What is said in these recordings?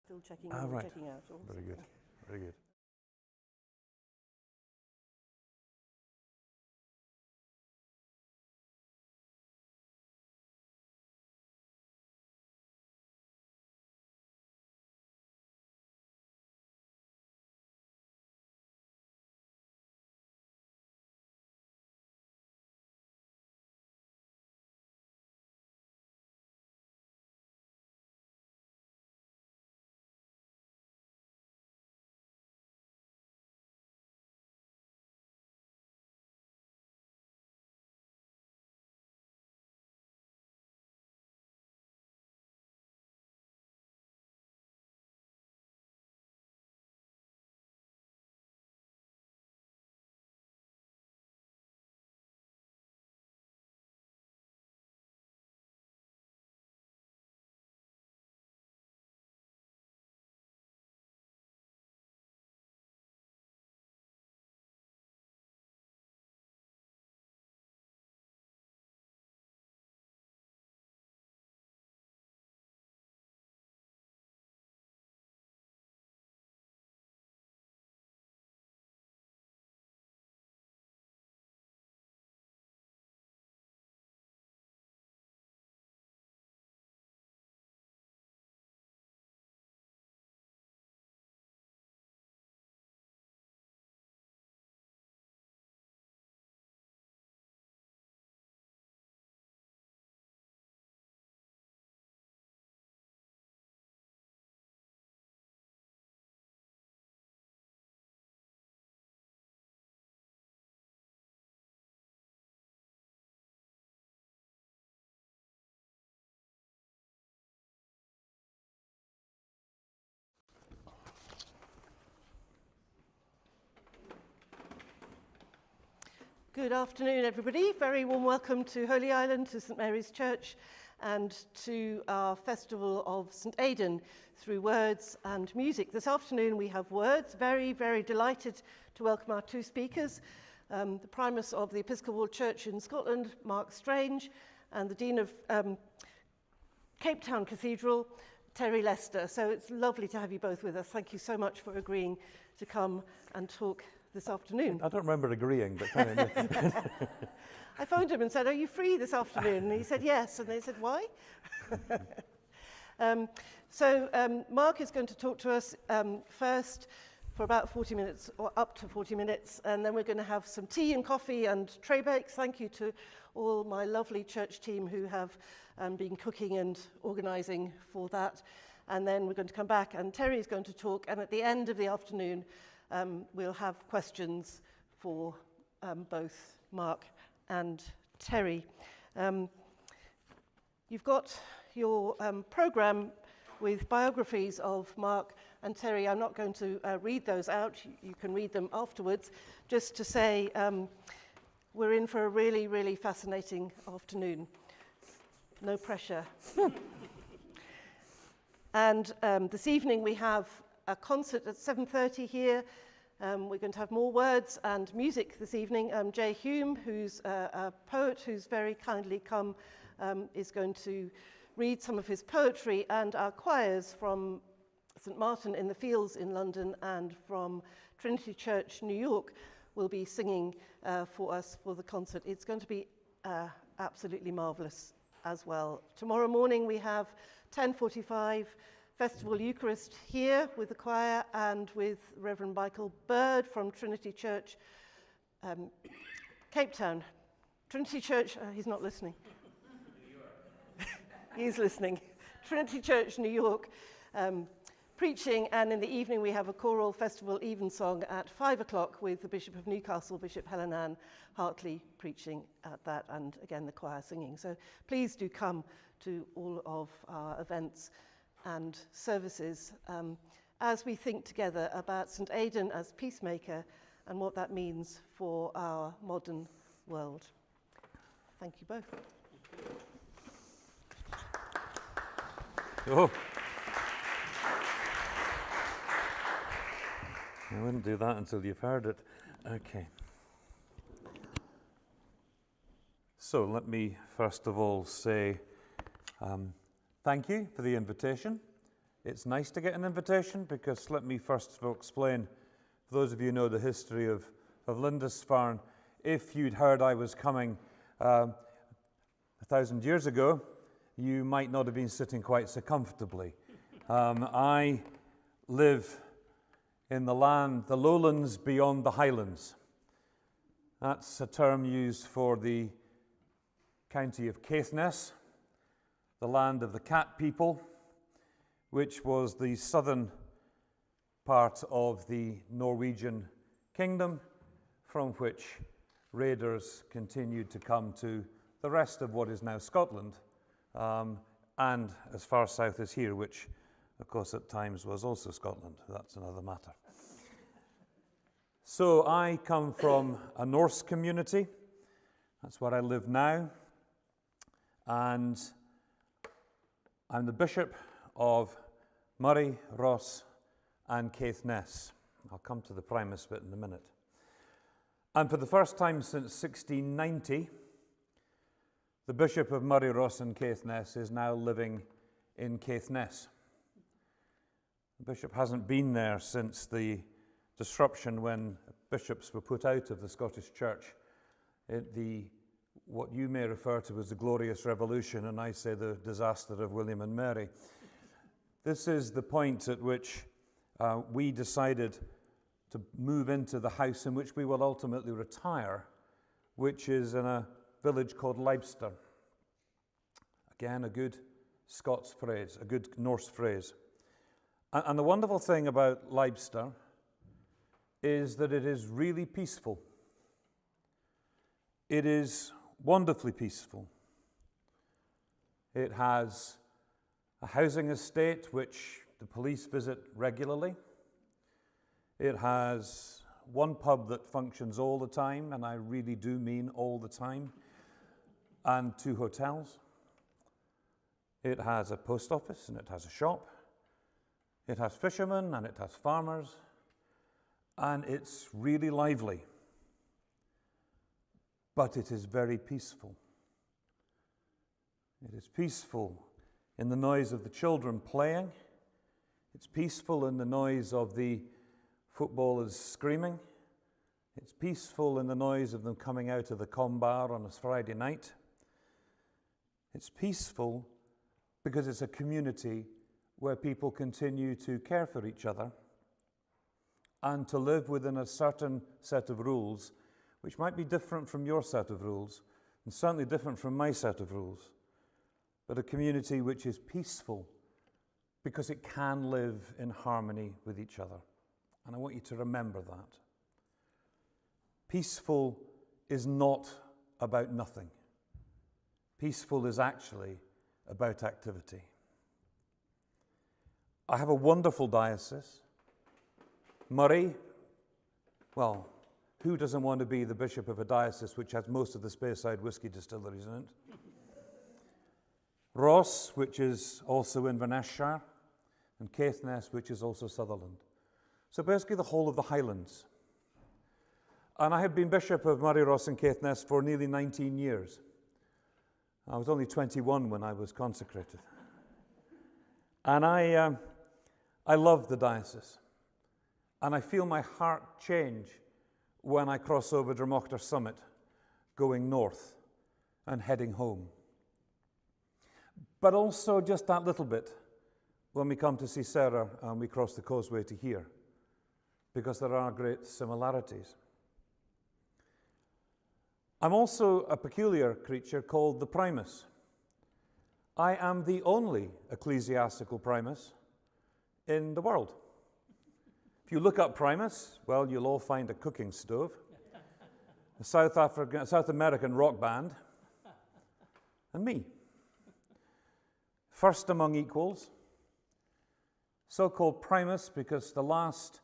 Still checking in or checking out. Or Very good. Very good. Good afternoon, everybody. Very warm welcome to Holy Island, to St Mary's Church, and to our festival of St Aidan through words and music. This afternoon we have words. Very, very delighted to welcome our two speakers, the Primus of the Episcopal Church in Scotland, Mark Strange, and the Dean of Cape Town Cathedral, Terry Lester. So it's lovely to have you both with us. Thank you so much for agreeing to come and talk this afternoon. I don't remember agreeing, but kind of. I phoned him and said, "Are you free this afternoon?" And he said, "Yes." And they said, "Why?" Mark is going to talk to us first for about 40 minutes, or up to 40 minutes, and then we're going to have some tea and coffee and tray bakes. Thank you to all my lovely church team who have been cooking and organising for that. And then we're going to come back, and Terry is going to talk, and at the end of the afternoon, we'll have questions for both Mark and Terry. You've got your programme with biographies of Mark and Terry. I'm not going to read those out. You can read them afterwards. Just to say, we're in for a really, really fascinating afternoon. No pressure. And this evening we have a concert at 7:30 here. We're going to have more words and music this evening. Jay Hume, who's a poet who's very kindly come, is going to read some of his poetry, and our choirs from St Martin in the Fields in London and from Trinity Church, New York, will be singing for us for the concert. It's going to be absolutely marvellous as well. Tomorrow morning we have 10:45 Festival Eucharist here with the choir and with Reverend Michael Bird from Trinity Church, Cape Town. Trinity Church, he's not listening. He's listening. Trinity Church, New York, preaching, and in the evening we have a choral festival evensong at 5 o'clock with the Bishop of Newcastle, Bishop Helen Ann Hartley, preaching at that, and again the choir singing. So please do come to all of our events and services as we think together about St Aidan as peacemaker and what that means for our modern world. Thank you both. Oh. I wouldn't do that until you've heard it. Okay. So let me first of all say thank you for the invitation. it's nice to get an invitation, because let me first of all explain, for those of you who know the history of Lindisfarne, if you'd heard I was coming 1,000 years ago, you might not have been sitting quite so comfortably. I live in the land, the lowlands beyond the highlands. That's a term used for the county of Caithness, the land of the Cat people, which was the southern part of the Norwegian kingdom, from which raiders continued to come to the rest of what is now Scotland, and as far south as here, which of course at times was also Scotland. That's another matter. So I come from a Norse community. That's where I live now. And I'm the bishop of Murray, Ross and Caithness. I'll come to the Primus bit in a minute. And for the first time since 1690, the Bishop of Murray, Ross and Caithness is now living in Caithness. The bishop hasn't been there since the disruption when bishops were put out of the Scottish Church, what you may refer to as the Glorious Revolution, and I say the disaster of William and Mary. This is the point at which we decided to move into the house in which we will ultimately retire, which is in a village called Leibster. Again, a good Scots phrase, a good Norse phrase. And the wonderful thing about Leibster is that it is really peaceful. It is wonderfully peaceful. It has a housing estate which the police visit regularly. It has one pub that functions all the time, and I really do mean all the time, and 2 hotels. It has a post office, and it has a shop. It has fishermen, and it has farmers, and it's really lively. But it is very peaceful. It is peaceful in the noise of the children playing. It's peaceful in the noise of the footballers screaming. It's peaceful in the noise of them coming out of the combar on a Friday night. It's peaceful because it's a community where people continue to care for each other and to live within a certain set of rules, which might be different from your set of rules, and certainly different from my set of rules, but a community which is peaceful because it can live in harmony with each other. And I want you to remember that. Peaceful is not about nothing. Peaceful is actually about activity. I have a wonderful diocese. Murray, well, who doesn't want to be the bishop of a diocese which has most of the Speyside whiskey distilleries in it? Ross, which is also Inverness-shire, and Caithness, which is also Sutherland. So basically the whole of the Highlands. And I have been bishop of Murray, Ross and Caithness for nearly 19 years. I was only 21 when I was consecrated. And I love the diocese. And I feel my heart change when I cross over Dromoctor Summit, going north and heading home. But also just that little bit when we come to see Sarah and we cross the causeway to here, because there are great similarities. I'm also a peculiar creature called the Primus. I am the only ecclesiastical Primus in the world. If you look up Primus, well, you'll all find a cooking stove, a South American rock band, and me. First among equals, so-called Primus because the last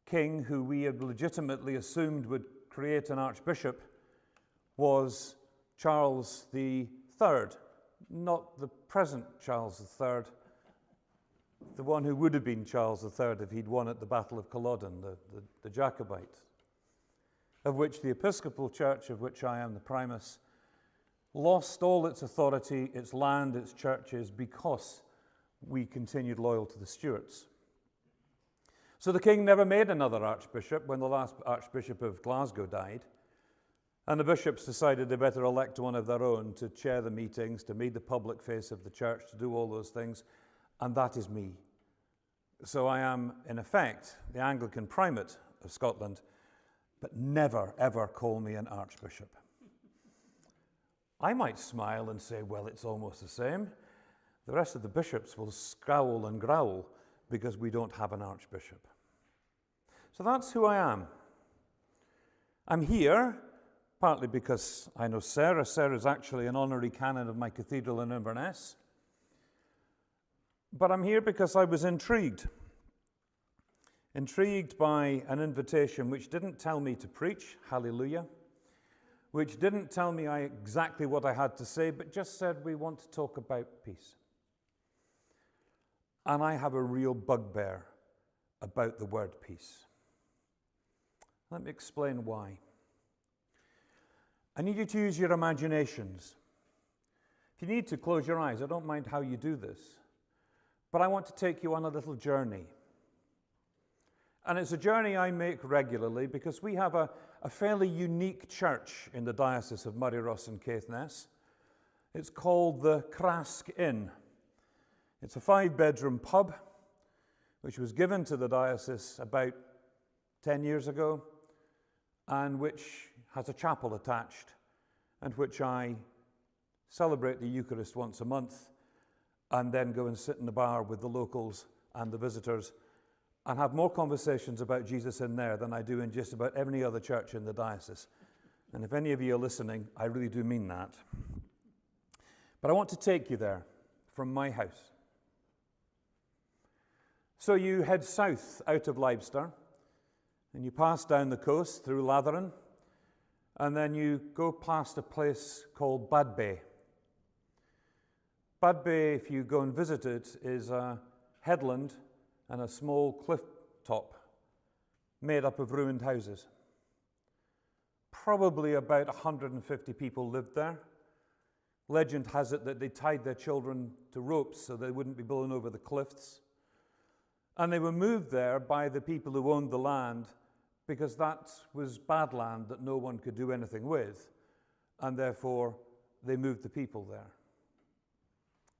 king who we had legitimately assumed would create an archbishop was Charles III, not the present Charles III, the one who would have been Charles III if he'd won at the Battle of Culloden, the Jacobite, of which the Episcopal Church, of which I am the Primus, lost all its authority, its land, its churches, because we continued loyal to the Stuarts. So the king never made another archbishop when the last archbishop of Glasgow died. And the bishops decided they better elect one of their own to chair the meetings, to be the public face of the church, to do all those things. And that is me. So I am, in effect, the Anglican primate of Scotland, but never, ever call me an archbishop. I might smile and say, well, it's almost the same. The rest of the bishops will scowl and growl because we don't have an archbishop. So that's who I am. I'm here partly because I know Sarah. Sarah's actually an honorary canon of my cathedral in Inverness. But I'm here because I was intrigued by an invitation which didn't tell me to preach, hallelujah, which didn't tell me exactly what I had to say, but just said we want to talk about peace. And I have a real bugbear about the word peace. Let me explain why. I need you to use your imaginations. If you need to, close your eyes. I don't mind how you do this. But I want to take you on a little journey. And it's a journey I make regularly because we have a fairly unique church in the Diocese of Murray Ross and Caithness. It's called the Crask Inn. It's a 5-bedroom pub which was given to the diocese about 10 years ago and which has a chapel attached and which I celebrate the Eucharist once a month and then go and sit in the bar with the locals and the visitors and have more conversations about Jesus in there than I do in just about any other church in the diocese. And if any of you are listening, I really do mean that. But I want to take you there from my house. So you head south out of Leibster, and you pass down the coast through Latheran, and then you go past a place called Bad Bay. Bad Bay, if you go and visit it, is a headland and a small cliff top made up of ruined houses. Probably about 150 people lived there. Legend has it that they tied their children to ropes so they wouldn't be blown over the cliffs. And they were moved there by the people who owned the land because that was bad land that no one could do anything with, and therefore they moved the people there.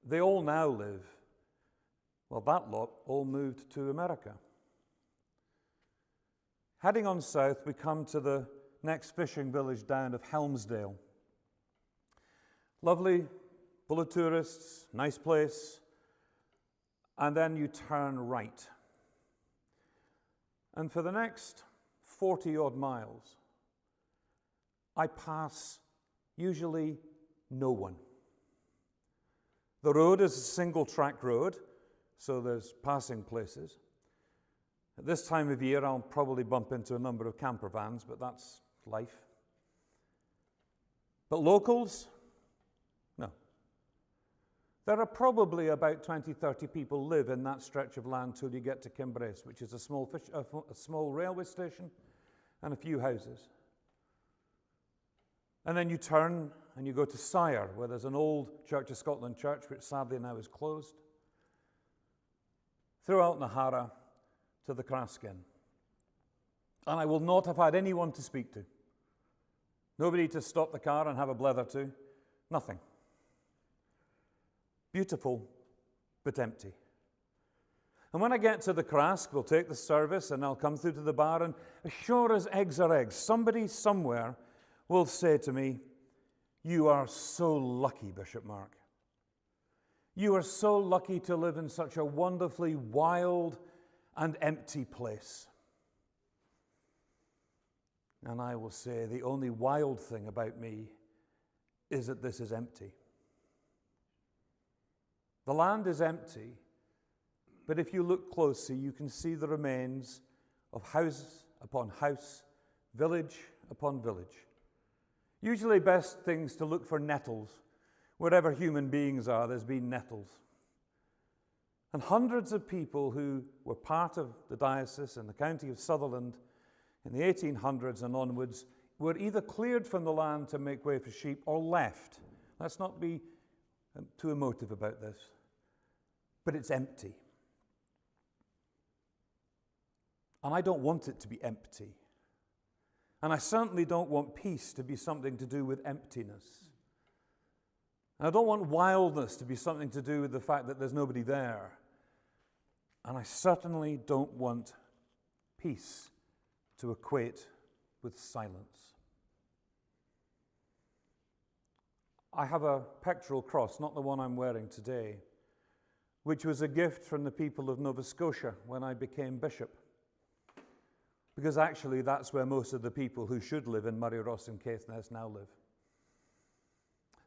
They all now live, well, that lot all moved to America. Heading on south, we come to the next fishing village down of Helmsdale. Lovely, full of tourists, nice place. And then you turn right. And for the next 40-odd miles, I pass usually no one. The road is a single-track road, so there's passing places. At this time of year, I'll probably bump into a number of camper vans, but that's life. But locals? No. There are probably about 20, 30 people live in that stretch of land till you get to Kimbrace, which is a small railway station and a few houses. And then you turn and you go to Sire, where there's an old Church of Scotland church, which sadly now is closed. Throughout Nahara to the Crask Inn. And I will not have had anyone to speak to. Nobody to stop the car and have a blether to. Nothing. Beautiful, but empty. And when I get to the Crask, we'll take the service and I'll come through to the bar, and as sure as eggs are eggs, somebody somewhere will say to me, "You are so lucky, Bishop Mark. You are so lucky to live in such a wonderfully wild and empty place." And I will say, the only wild thing about me is that this is empty. The land is empty, but if you look closely, you can see the remains of house upon house, village upon village. Usually best things to look for nettles. Wherever human beings are, there's been nettles. And hundreds of people who were part of the diocese in the county of Sutherland in the 1800s and onwards were either cleared from the land to make way for sheep or left. Let's not be too emotive about this. but it's empty. And I don't want it to be empty. And I certainly don't want peace to be something to do with emptiness. And I don't want wildness to be something to do with the fact that there's nobody there. And I certainly don't want peace to equate with silence. I have a pectoral cross, not the one I'm wearing today, which was a gift from the people of Nova Scotia when I became bishop. Because actually that's where most of the people who should live in Murray Ross and Caithness now live.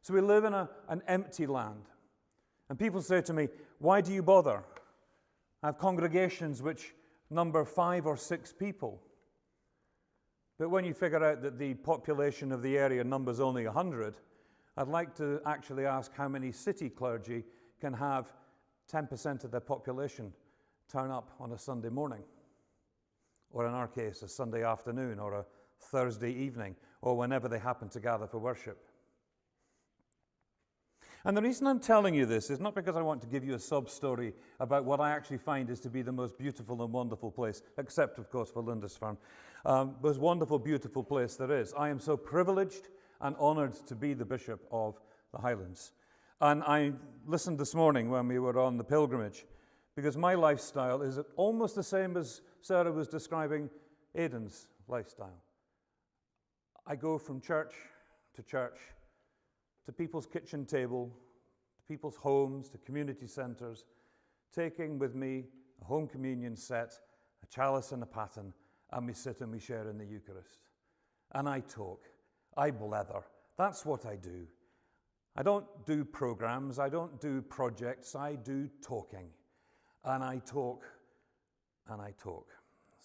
So we live in an empty land. And people say to me, why do you bother? I have congregations which number 5 or 6 people. But when you figure out that the population of the area numbers only 100, I'd like to actually ask how many city clergy can have 10% of their population turn up on a Sunday morning, or in our case, a Sunday afternoon, or a Thursday evening, or whenever they happen to gather for worship. And the reason I'm telling you this is not because I want to give you a sob story about what I actually find is to be the most beautiful and wonderful place, except, of course, for Lindisfarne, most wonderful, beautiful place there is. I am so privileged and honoured to be the Bishop of the Highlands. And I listened this morning when we were on the pilgrimage, because my lifestyle is almost the same as Sarah was describing Aidans' lifestyle. I go from church, to people's kitchen table, to people's homes, to community centres, taking with me a home communion set, a chalice and a paten, and we sit and we share in the Eucharist. And I talk, I blether. That's what I do. I don't do programs, I don't do projects, I do talking. And I talk, and I talk.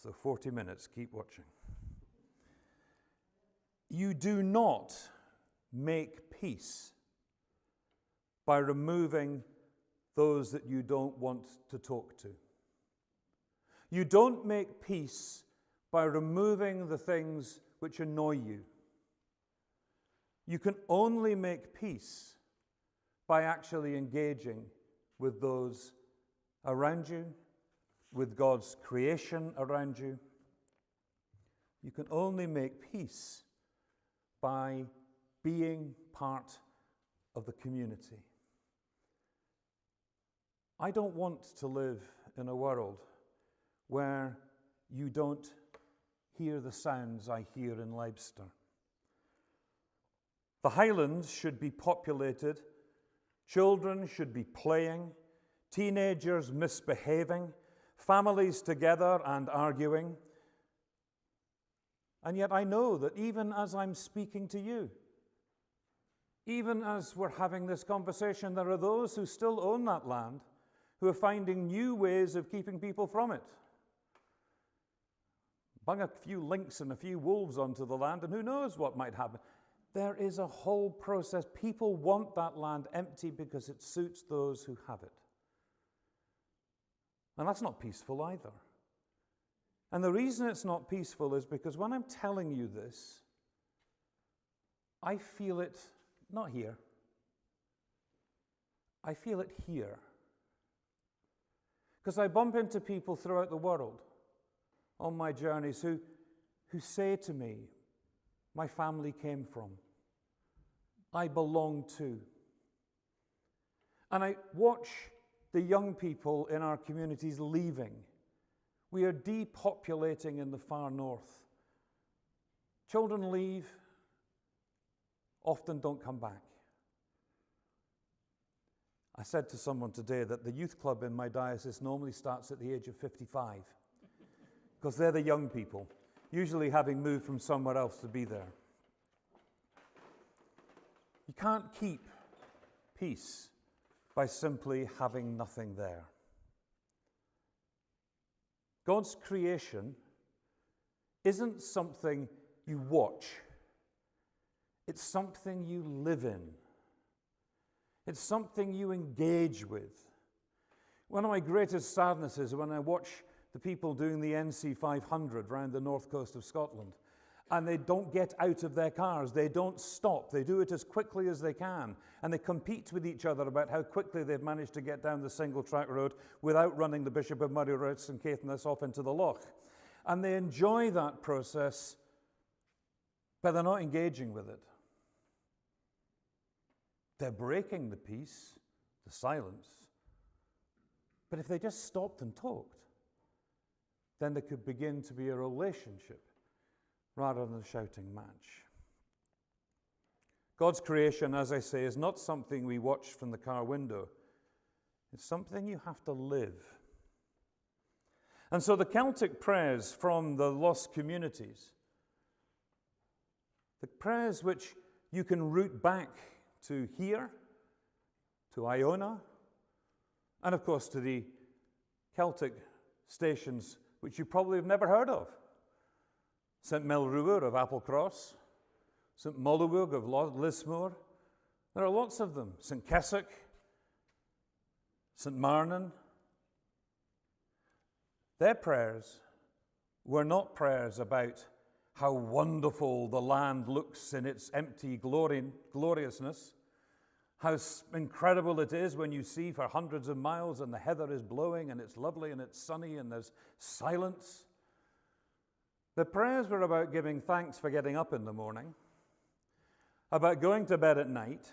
So 40 minutes, keep watching. You do not make peace by removing those that you don't want to talk to. You don't make peace by removing the things which annoy you. You can only make peace by actually engaging with those around you, with God's creation around you. You can only make peace by being part of the community. I don't want to live in a world where you don't hear the sounds I hear in Leicester. The Highlands should be populated, children should be playing, teenagers misbehaving, families together and arguing. And yet I know that even as I'm speaking to you, even as we're having this conversation, there are those who still own that land who are finding new ways of keeping people from it. Bung a few lynx and a few wolves onto the land, and who knows what might happen. There is a whole process. People want that land empty because it suits those who have it. And that's not peaceful either. And the reason it's not peaceful is because when I'm telling you this, I feel it not here. I feel it here. Because I bump into people throughout the world on my journeys who say to me, my family came from, I belong to. And I watch the young people in our communities leaving. We are depopulating in the far north. Children leave, often don't come back. I said to someone today that the youth club in my diocese normally starts at the age of 55, because they're the young people, usually having moved from somewhere else to be there. You can't keep peace by simply having nothing there. God's creation isn't something you watch. It's something you live in. It's something you engage with. One of my greatest sadnesses is when I watch the people doing the NC 500 around the north coast of Scotland, And they don't get out of their cars. They don't stop. They do it as quickly as they can. And they compete with each other about how quickly they've managed to get down the single-track road without running the Bishop of Murray Ross and Caithness off into the loch. And they enjoy that process, but they're not engaging with it. They're breaking the peace, the silence. But if they just stopped and talked, then there could begin to be a relationship rather than a shouting match. God's creation, as I say, is not something we watch from the car window. It's something you have to live. And so the Celtic prayers from the lost communities, the prayers which you can root back to here, to Iona, and of course to the Celtic stations which you probably have never heard of. St. Melrua of Applecross, St. Molywog of Lismore. There are lots of them. St. Keswick, St. Marnan. Their prayers were not prayers about how wonderful the land looks in its empty gloriousness, how incredible it is when you see for hundreds of miles and the heather is blowing and it's lovely and it's sunny and there's silence. The prayers were about giving thanks for getting up in the morning, about going to bed at night,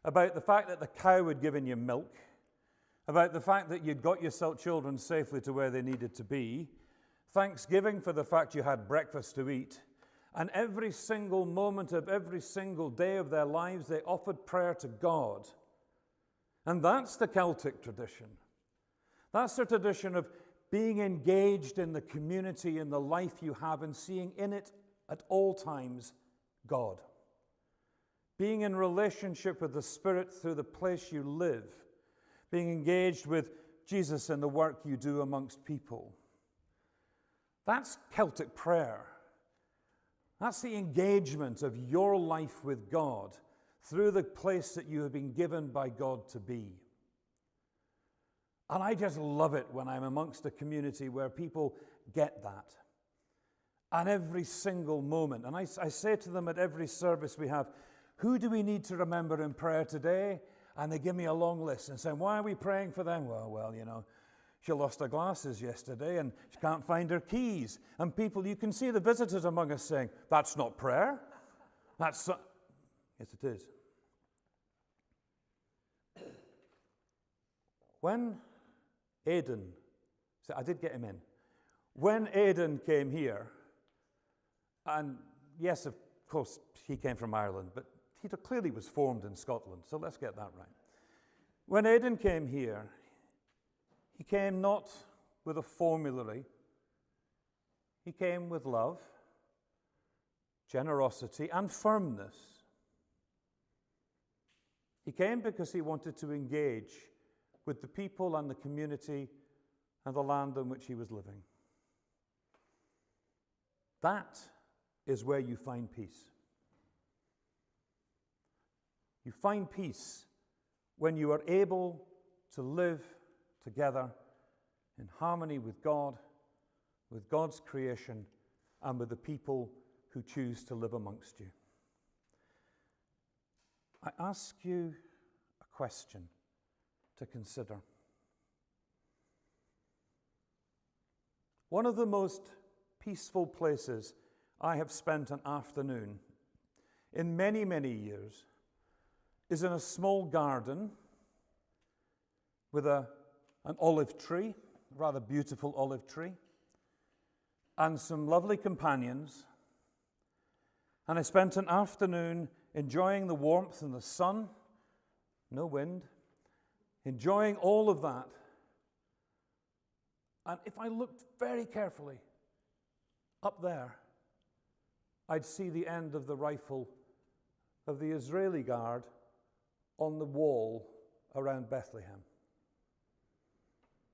about the fact that the cow had given you milk, about the fact that you'd got your children safely to where they needed to be, thanksgiving for the fact you had breakfast to eat, and every single moment of every single day of their lives they offered prayer to God. And that's the Celtic tradition. That's the tradition of being engaged in the community, in the life you have, and seeing in it at all times God. Being in relationship with the Spirit through the place you live. Being engaged with Jesus in the work you do amongst people. That's Celtic prayer. That's the engagement of your life with God through the place that you have been given by God to be. And I just love it when I'm amongst a community where people get that. And every single moment. And I say to them at every service we have, who do we need to remember in prayer today? And they give me a long list and say, why are we praying for them? Well, you know, she lost her glasses yesterday and she can't find her keys. And people, you can see the visitors among us saying, that's not prayer. Yes, it is. When Aidan, so I did get him in. When Aidan came here, and yes, of course, he came from Ireland, but he clearly was formed in Scotland, so let's get that right. When Aidan came here, he came not with a formulary. He came with love, generosity, and firmness. He came because he wanted to engage with the people and the community and the land on which he was living. That is where you find peace. You find peace when you are able to live together in harmony with God, with God's creation, and with the people who choose to live amongst you. I ask you a question to consider. One of the most peaceful places I have spent an afternoon in many, many years is in a small garden with an olive tree, a rather beautiful olive tree, and some lovely companions. And I spent an afternoon enjoying the warmth and the sun, no wind, enjoying all of that. And if I looked very carefully up there, I'd see the end of the rifle of the Israeli guard on the wall around Bethlehem.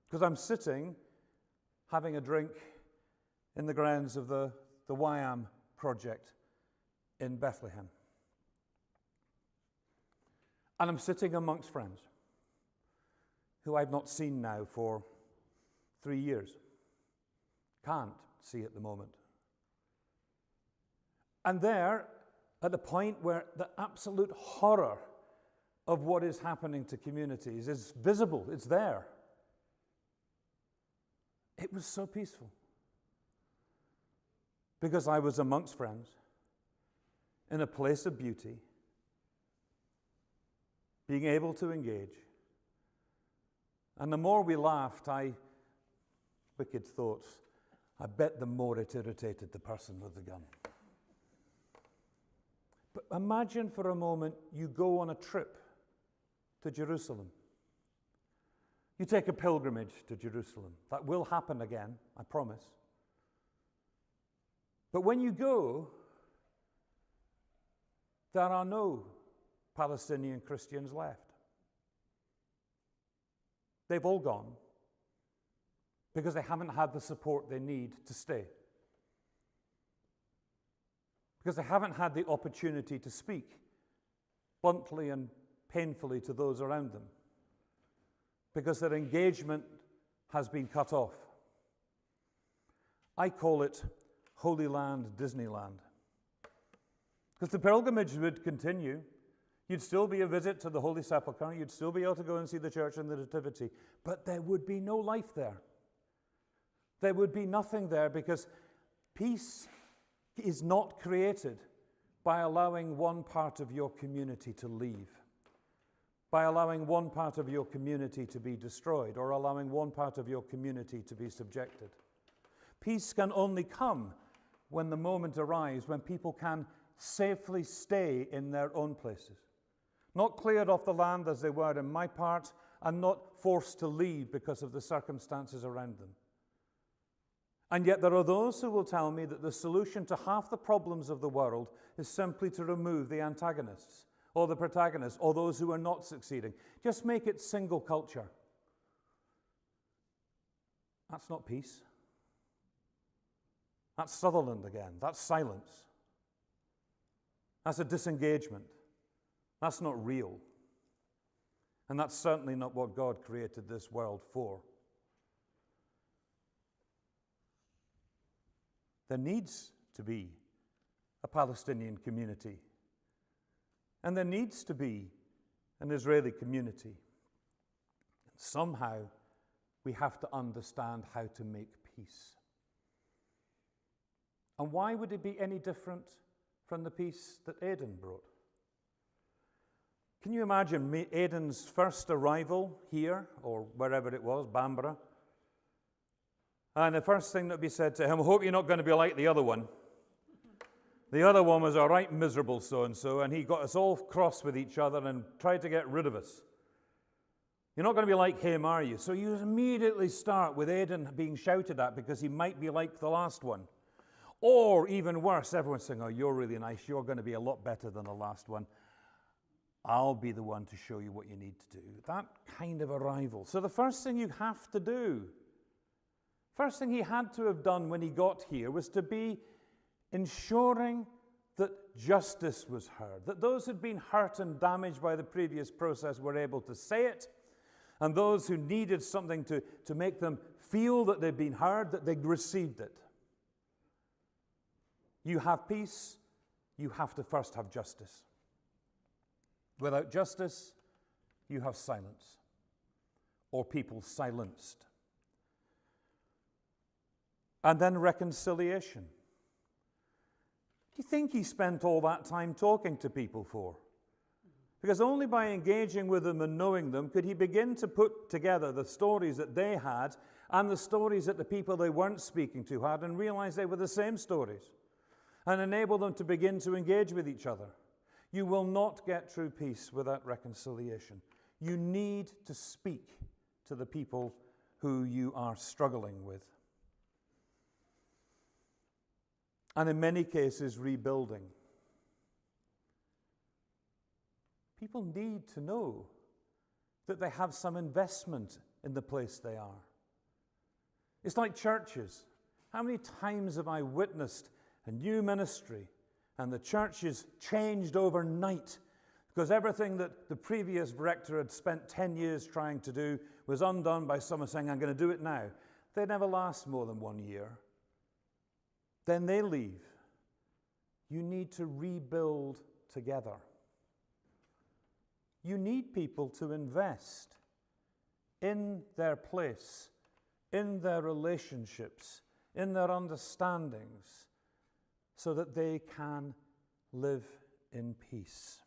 Because I'm sitting having a drink in the grounds of the YAM project in Bethlehem. And I'm sitting amongst friends who I've not seen now for 3 years. Can't see at the moment. And there, at the point where the absolute horror of what is happening to communities is visible, it's there. It was so peaceful. Because I was amongst friends, in a place of beauty, being able to engage. And the more we laughed, wicked thoughts, I bet the more it irritated the person with the gun. But imagine for a moment you go on a trip to Jerusalem. You take a pilgrimage to Jerusalem. That will happen again, I promise. But when you go, there are no Palestinian Christians left. They've all gone because they haven't had the support they need to stay. Because they haven't had the opportunity to speak bluntly and painfully to those around them. Because their engagement has been cut off. I call it Holy Land Disneyland. Because the pilgrimage would continue. You'd still be a visit to the Holy Sepulchre. You'd still be able to go and see the church and the Nativity. But there would be no life there. There would be nothing there, because peace is not created by allowing one part of your community to leave, by allowing one part of your community to be destroyed, or allowing one part of your community to be subjected. Peace can only come when the moment arrives when people can safely stay in their own places, not cleared off the land as they were in my part, and not forced to leave because of the circumstances around them. And yet there are those who will tell me that the solution to half the problems of the world is simply to remove the antagonists, or the protagonists, or those who are not succeeding. Just make it single culture. That's not peace. That's Sutherland again. That's silence. That's a disengagement. That's not real. And that's certainly not what God created this world for. There needs to be a Palestinian community. And there needs to be an Israeli community. Somehow, we have to understand how to make peace. And why would it be any different from the peace that Aidan brought? Can you imagine Aidan's first arrival here, or wherever it was, Bambara? And the first thing that would be said to him, I hope you're not going to be like the other one. The other one was a right miserable so-and-so, and he got us all cross with each other and tried to get rid of us. You're not going to be like him, are you? So you immediately start with Aidan being shouted at because he might be like the last one. Or even worse, everyone's saying, oh, you're really nice. You're going to be a lot better than the last one. I'll be the one to show you what you need to do. That kind of arrival. So the first thing you have to do, first thing he had to have done when he got here was to be ensuring that justice was heard, that those who'd been hurt and damaged by the previous process were able to say it, and those who needed something to make them feel that they'd been heard, that they'd received it. You have peace, you have to first have justice. Without justice, you have silence, or people silenced. And then reconciliation. Do you think he spent all that time talking to people for? Because only by engaging with them and knowing them could he begin to put together the stories that they had and the stories that the people they weren't speaking to had, and realize they were the same stories, and enable them to begin to engage with each other. You will not get true peace without reconciliation. You need to speak to the people who you are struggling with. And in many cases, rebuilding. People need to know that they have some investment in the place they are. It's like churches. How many times have I witnessed a new ministry and the church is changed overnight because everything that the previous rector had spent 10 years trying to do was undone by someone saying, I'm going to do it now. They never last more than 1 year. Then they leave. You need to rebuild together. You need people to invest in their place, in their relationships, in their understandings, so that they can live in peace.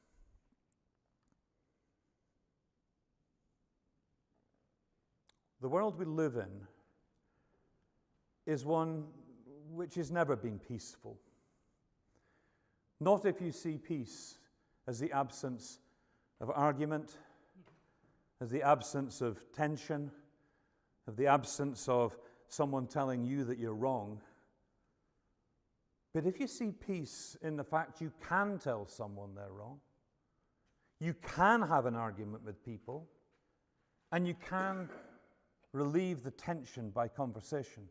The world we live in is one which has never been peaceful. Not if you see peace as the absence of argument, as the absence of tension, of the absence of someone telling you that you're wrong. But if you see peace in the fact you can tell someone they're wrong, you can have an argument with people, and you can relieve the tension by conversation,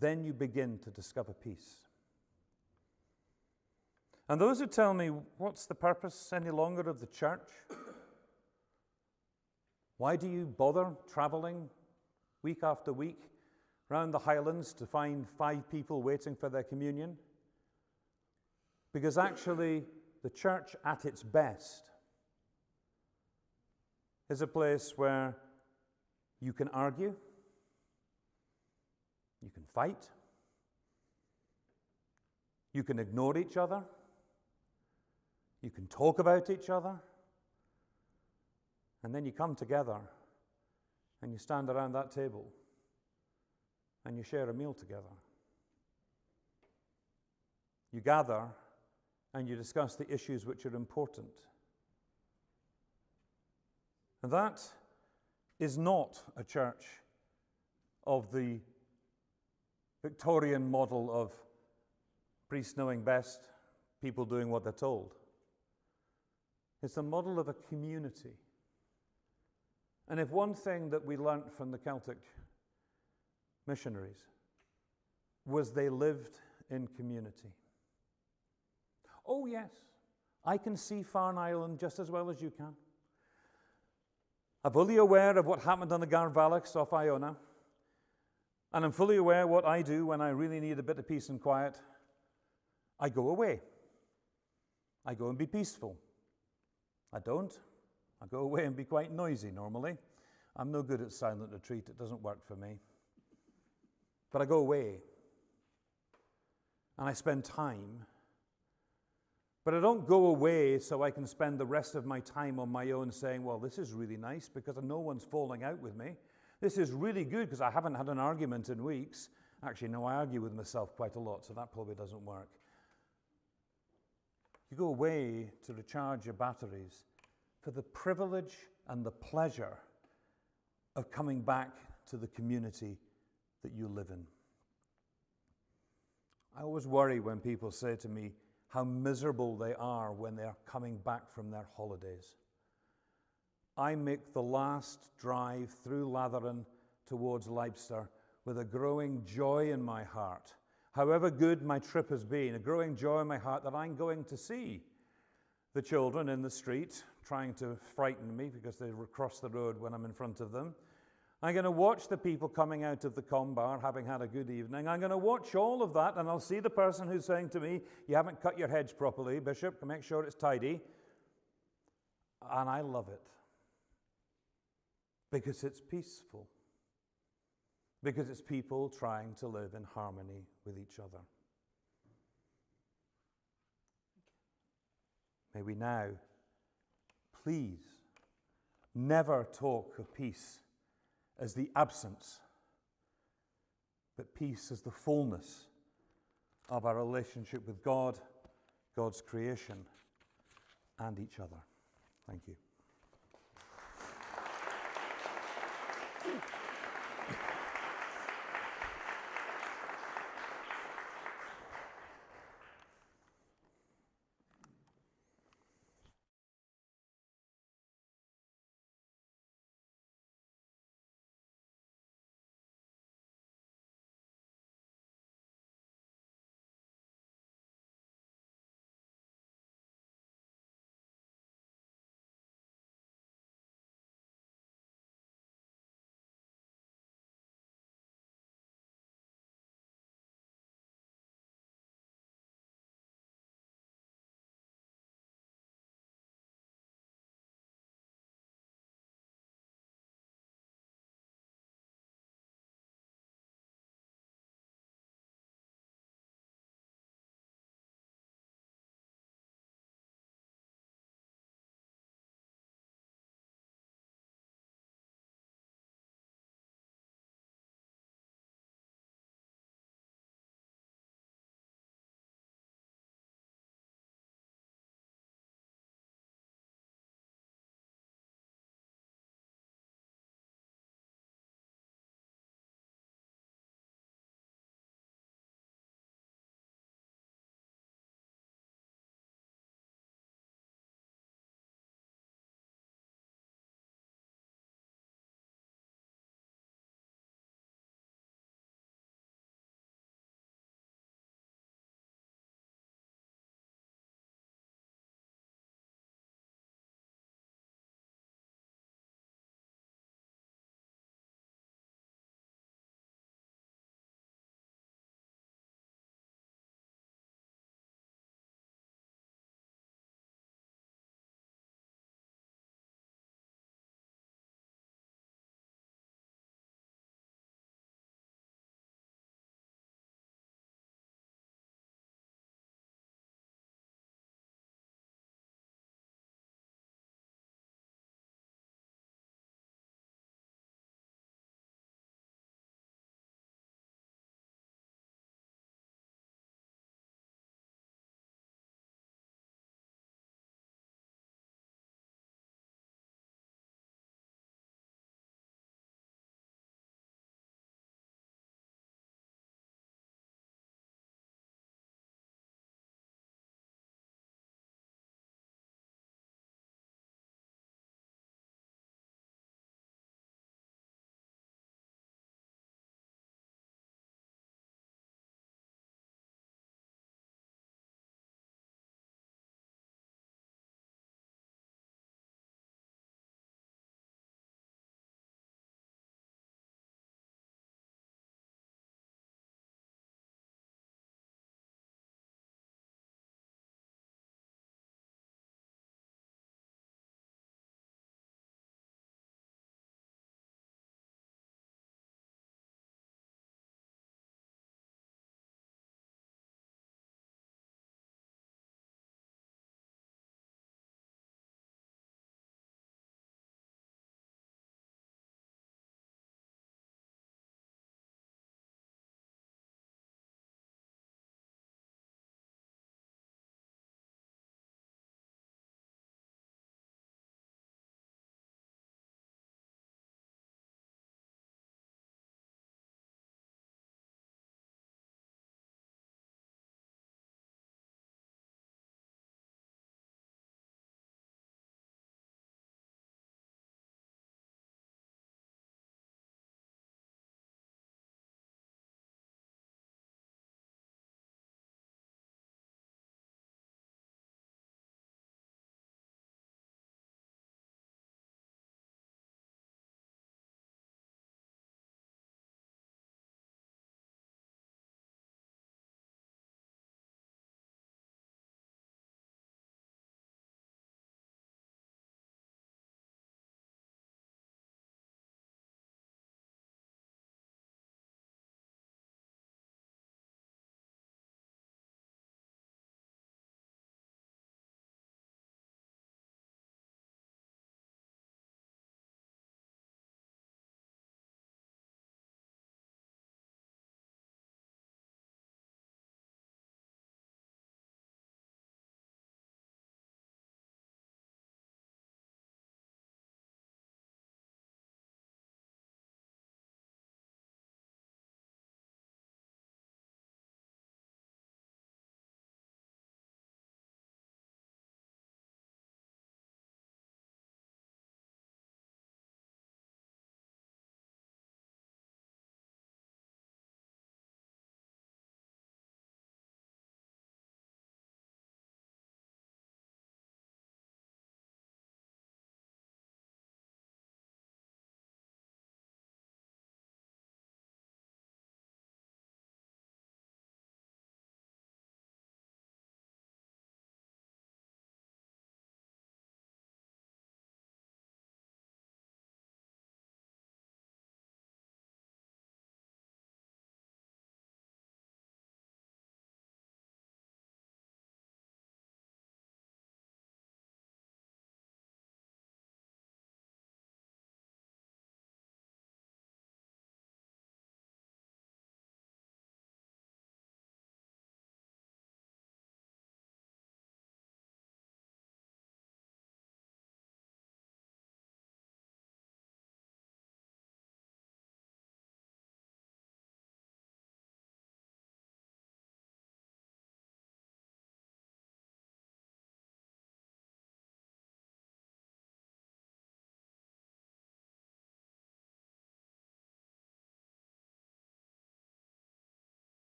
then you begin to discover peace. And those who tell me, what's the purpose any longer of the church? Why do you bother traveling week after week around the Highlands to find 5 people waiting for their communion? Because actually, the church at its best is a place where you can argue, you can fight, you can ignore each other, you can talk about each other, and then you come together and you stand around that table and you share a meal together. You gather and you discuss the issues which are important. And that is not a church of the Victorian model of priests knowing best, people doing what they're told. It's a model of a community. And if one thing that we learnt from the Celtic missionaries was they lived in community. Oh yes, I can see Farne Island just as well as you can. I'm fully aware of what happened on the Garvalix off Iona. And I'm fully aware what I do when I really need a bit of peace and quiet. I go away. I go and be peaceful. I don't. I go away and be quite noisy normally. I'm no good at silent retreat. It doesn't work for me. But I go away. And I spend time. But I don't go away so I can spend the rest of my time on my own saying, well, this is really nice because no one's falling out with me. This is really good because I haven't had an argument in weeks. Actually, no, I argue with myself quite a lot, so that probably doesn't work. You go away to recharge your batteries for the privilege and the pleasure of coming back to the community that you live in. I always worry when people say to me how miserable they are when they are coming back from their holidays. I make the last drive through Latheran towards Leicester with a growing joy in my heart. However good my trip has been, a growing joy in my heart that I'm going to see the children in the street trying to frighten me because they cross the road when I'm in front of them. I'm going to watch the people coming out of the combar having had a good evening. I'm going to watch all of that, and I'll see the person who's saying to me, you haven't cut your hedge properly, Bishop, make sure it's tidy. And I love it. Because it's peaceful. Because it's people trying to live in harmony with each other. May we now, please, never talk of peace as the absence, but peace as the fullness of our relationship with God, God's creation, and each other. Thank you.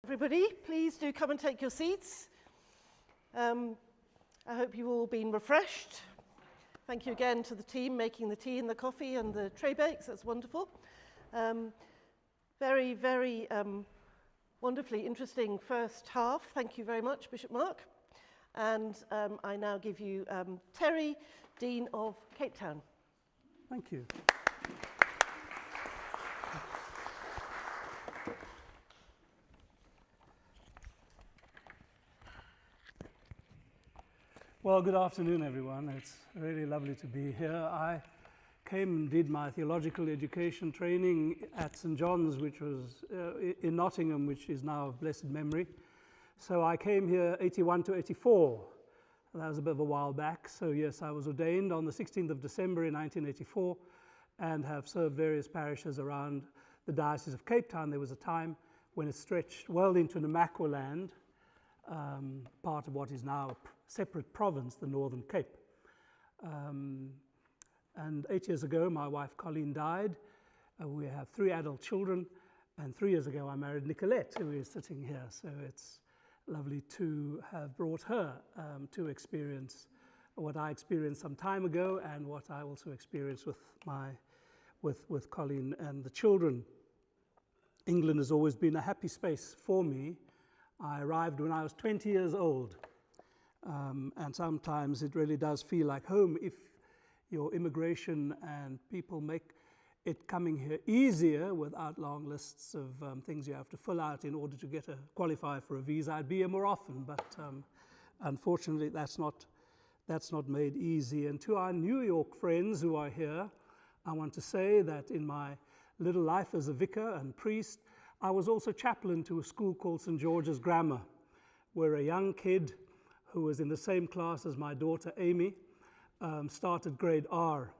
Everybody, please do come and take your seats. I hope you've all been refreshed. Thank you again to the team making the tea and the coffee and the tray bakes. That's wonderful. Very, very wonderfully interesting first half. Thank you very much, Bishop Mark. And I now give you Terry, Dean of Cape Town. Thank you. Well, good afternoon, everyone. It's really lovely to be here. I came and did my theological education training at St. John's, which was in Nottingham, which is now of blessed memory. So I came here 81 to 84. That was a bit of a while back. So yes, I was ordained on the 16th of December in 1984 and have served various parishes around the Diocese of Cape Town. There was a time when it stretched well into Namaqualand, part of what is now a separate province, the Northern Cape. And 8 years ago, my wife Colleen died. We have 3 adult children, and 3 years ago I married Nicolette, who is sitting here. So it's lovely to have brought her to experience what I experienced some time ago and what I also experienced with Colleen and the children. England has always been a happy space for me. I arrived when I was 20 years old. And sometimes it really does feel like home if your immigration and people make it coming here easier without long lists of things you have to fill out in order to qualify for a visa. I'd be here more often, but unfortunately that's not made easy. And to our New York friends who are here, I want to say that in my little life as a vicar and priest, I was also chaplain to a school called St. George's Grammar, where a young kid who was in the same class as my daughter Amy, started grade R.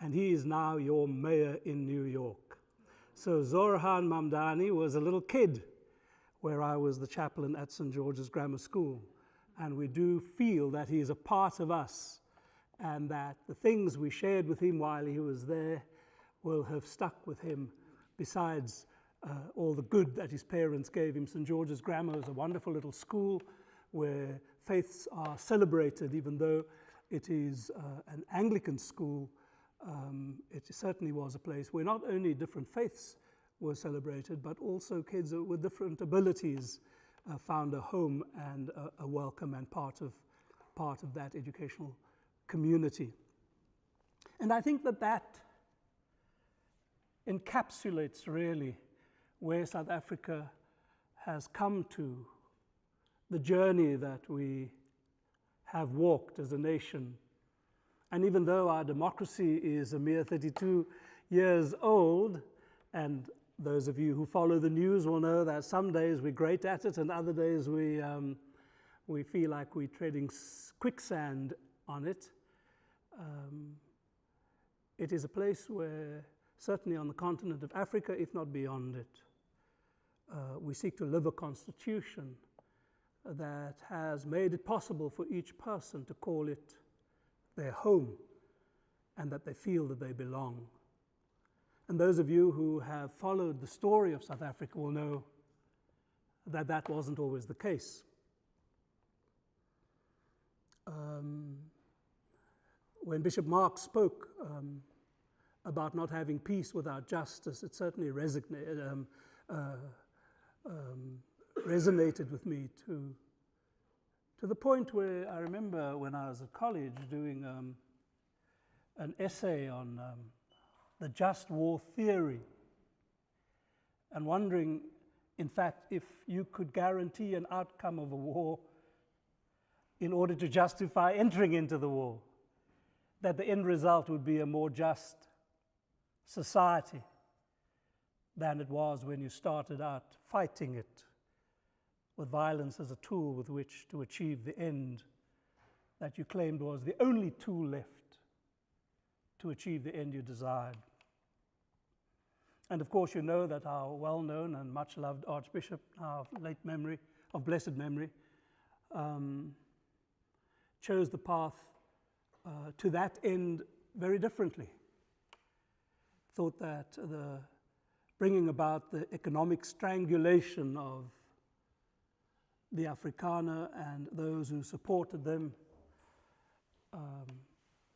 And he is now your mayor in New York. So Zorhan Mamdani was a little kid where I was the chaplain at St. George's Grammar School. And we do feel that he is a part of us and that the things we shared with him while he was there will have stuck with him besides all the good that his parents gave him. St. George's Grammar is a wonderful little school where faiths are celebrated, even though it is an Anglican school. It certainly was a place where not only different faiths were celebrated, but also kids with different abilities found a home and a welcome and part of that educational community. And I think that encapsulates really where South Africa has come to, the journey that we have walked as a nation. And even though our democracy is a mere 32 years old, and those of you who follow the news will know that some days we're great at it and other days we feel like we're treading quicksand on it, it is a place where, certainly on the continent of Africa, if not beyond it, we seek to live a constitution that has made it possible for each person to call it their home and that they feel that they belong. And those of you who have followed the story of South Africa will know that that wasn't always the case. When Bishop Mark spoke about not having peace without justice, it certainly resonated with me to the point where I remember when I was at college doing an essay on the just war theory and wondering, in fact, if you could guarantee an outcome of a war in order to justify entering into the war, that the end result would be a more just society than it was when you started out fighting it with violence as a tool with which to achieve the end that you claimed was the only tool left to achieve the end you desired. And of course you know that our well-known and much-loved Archbishop, now of blessed memory, chose the path to that end very differently. Thought that the bringing about the economic strangulation of the Afrikaner and those who supported them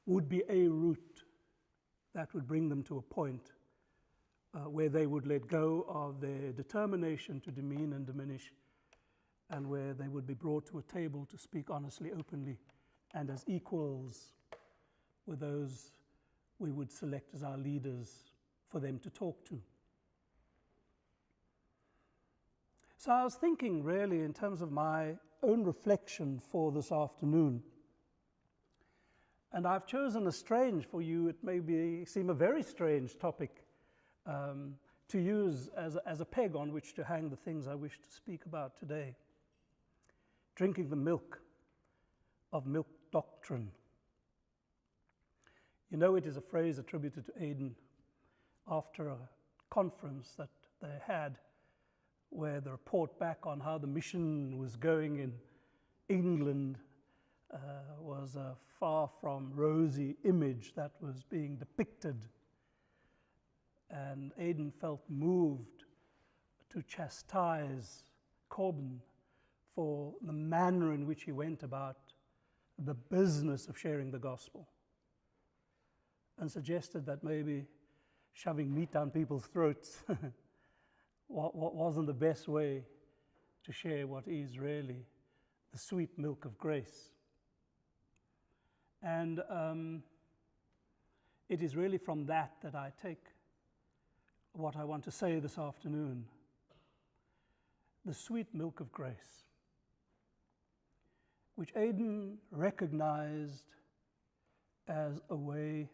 would be a route that would bring them to a point where they would let go of their determination to demean and diminish, and where they would be brought to a table to speak honestly, openly, and as equals with those we would select as our leaders for them to talk to. So I was thinking really in terms of my own reflection for this afternoon. And I've chosen a strange for you, it may seem a very strange topic to use as a peg on which to hang the things I wish to speak about today. Drinking the milk of milk doctrine. You know, it is a phrase attributed to Aidans after a conference that they had, where the report back on how the mission was going in England was a far from rosy image that was being depicted. And Aidans felt moved to chastise Corbyn for the manner in which he went about the business of sharing the gospel, and suggested that maybe shoving meat down people's throats wasn't the best way to share what is really the sweet milk of grace. And it is really from that I take what I want to say this afternoon. The sweet milk of grace, which Aidans recognized as a way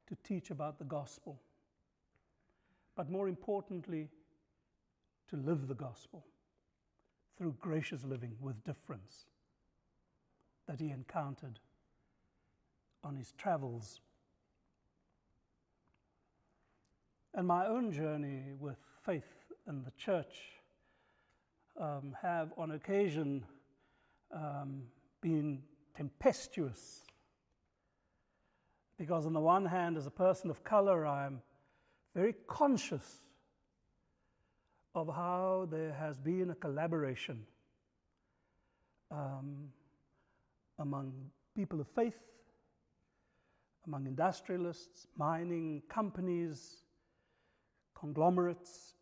to teach about the gospel, but more importantly, to live the gospel through gracious living with difference that he encountered on his travels. And my own journey with faith and the church have on occasion been tempestuous, because on the one hand, as a person of color, I'm very conscious of how there has been a collaboration among people of faith, among industrialists, mining companies, conglomerates,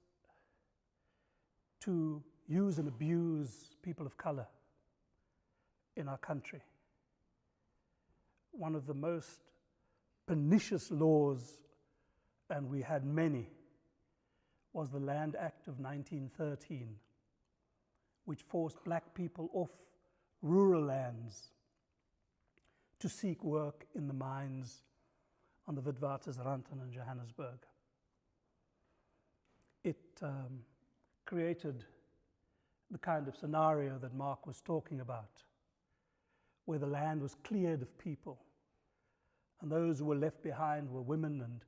to use and abuse people of color in our country. One of the most pernicious laws, and we had many, was the Land Act of 1913, which forced black people off rural lands to seek work in the mines on the Witwatersrand in Johannesburg. It created the kind of scenario that Mark was talking about, where the land was cleared of people, and those who were left behind were women and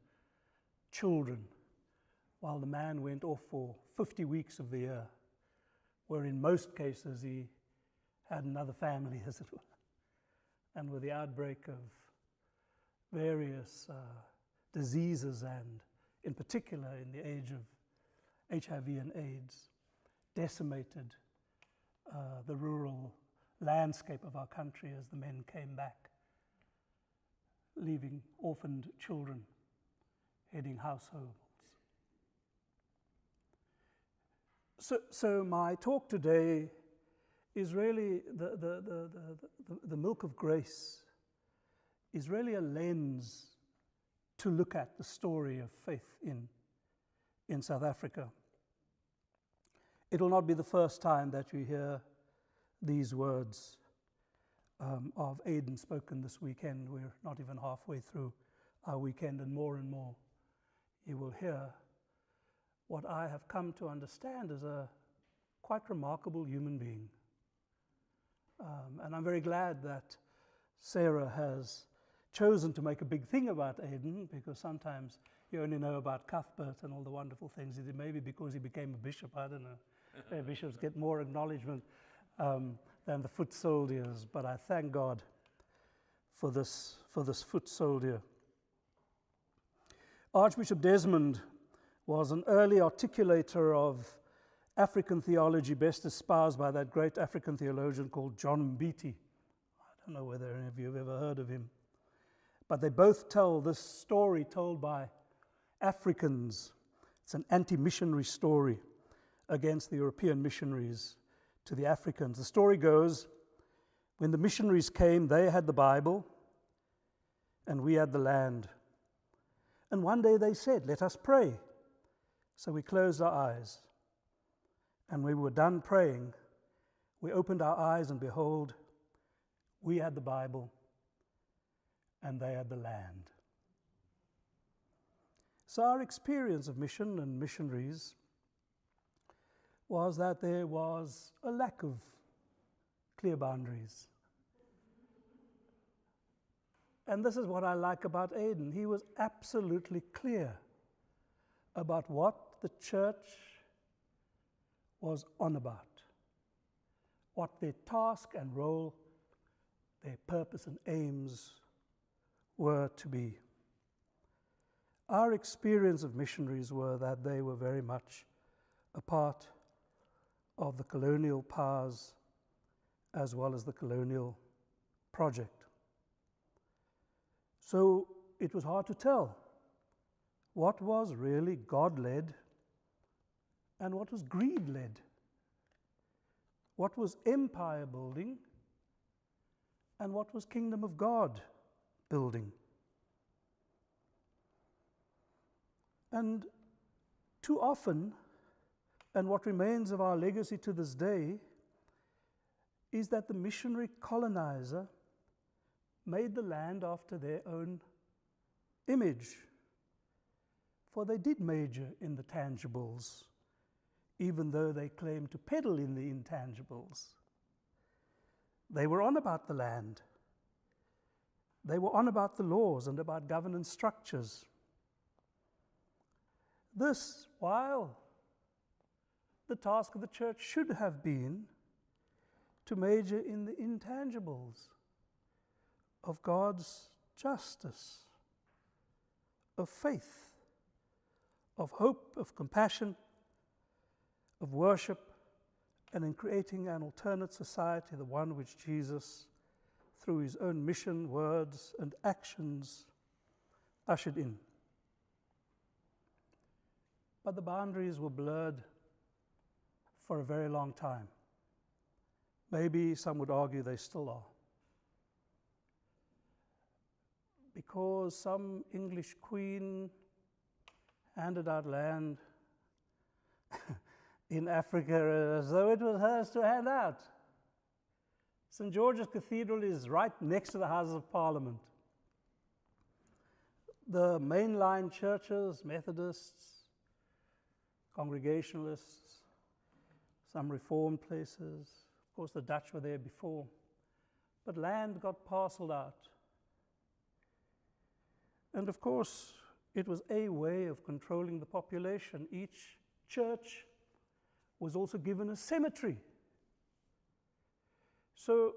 children, while the man went off for 50 weeks of the year, where in most cases he had another family, as it were. And with the outbreak of various diseases, and in particular in the age of HIV and AIDS, decimated the rural landscape of our country as the men came back, leaving orphaned children, heading households. So my talk today is really the milk of grace is really a lens to look at the story of faith in South Africa. It will not be the first time that you hear these words of Aidans spoken this weekend. We're not even halfway through our weekend, and more you will hear what I have come to understand as a quite remarkable human being. And I'm very glad that Sarah has chosen to make a big thing about Aidans, because sometimes you only know about Cuthbert and all the wonderful things he did, maybe because he became a bishop, I don't know. Bishops get more acknowledgement than the foot soldiers, but I thank God for this foot soldier. Archbishop Desmond was an early articulator of African theology best espoused by that great African theologian called John Mbiti. I don't know whether any of you have ever heard of him. But they both tell this story told by Africans. It's an anti-missionary story against the European missionaries to the Africans. The story goes, when the missionaries came, they had the Bible and we had the land. And one day they said, let us pray. So we closed our eyes. And when we were done praying, we opened our eyes and behold, we had the Bible and they had the land. So our experience of mission and missionaries was that there was a lack of clear boundaries. And this is what I like about Aiden. He was absolutely clear about what the church was on about, what their task and role, their purpose and aims were to be. Our experience of missionaries were that they were very much a part of the colonial powers as well as the colonial project. So it was hard to tell what was really God-led and what was greed-led, what was empire building and what was kingdom of God building. And too often, and what remains of our legacy to this day, is that the missionary colonizer made the land after their own image. For they did major in the tangibles, even though they claimed to peddle in the intangibles. They were on about the land. They were on about the laws and about governance structures. This, while the task of the church should have been to major in the intangibles of God's justice, of faith, of hope, of compassion, of worship, and in creating an alternate society, the one which Jesus, through his own mission, words, and actions, ushered in. But the boundaries were blurred for a very long time. Maybe some would argue they still are. Because some English queen handed out land in Africa as though it was hers to hand out. St. George's Cathedral is right next to the Houses of Parliament. The mainline churches, Methodists, Congregationalists, some Reformed places, of course the Dutch were there before, but land got parceled out. And of course, it was a way of controlling the population. Each church was also given a cemetery. So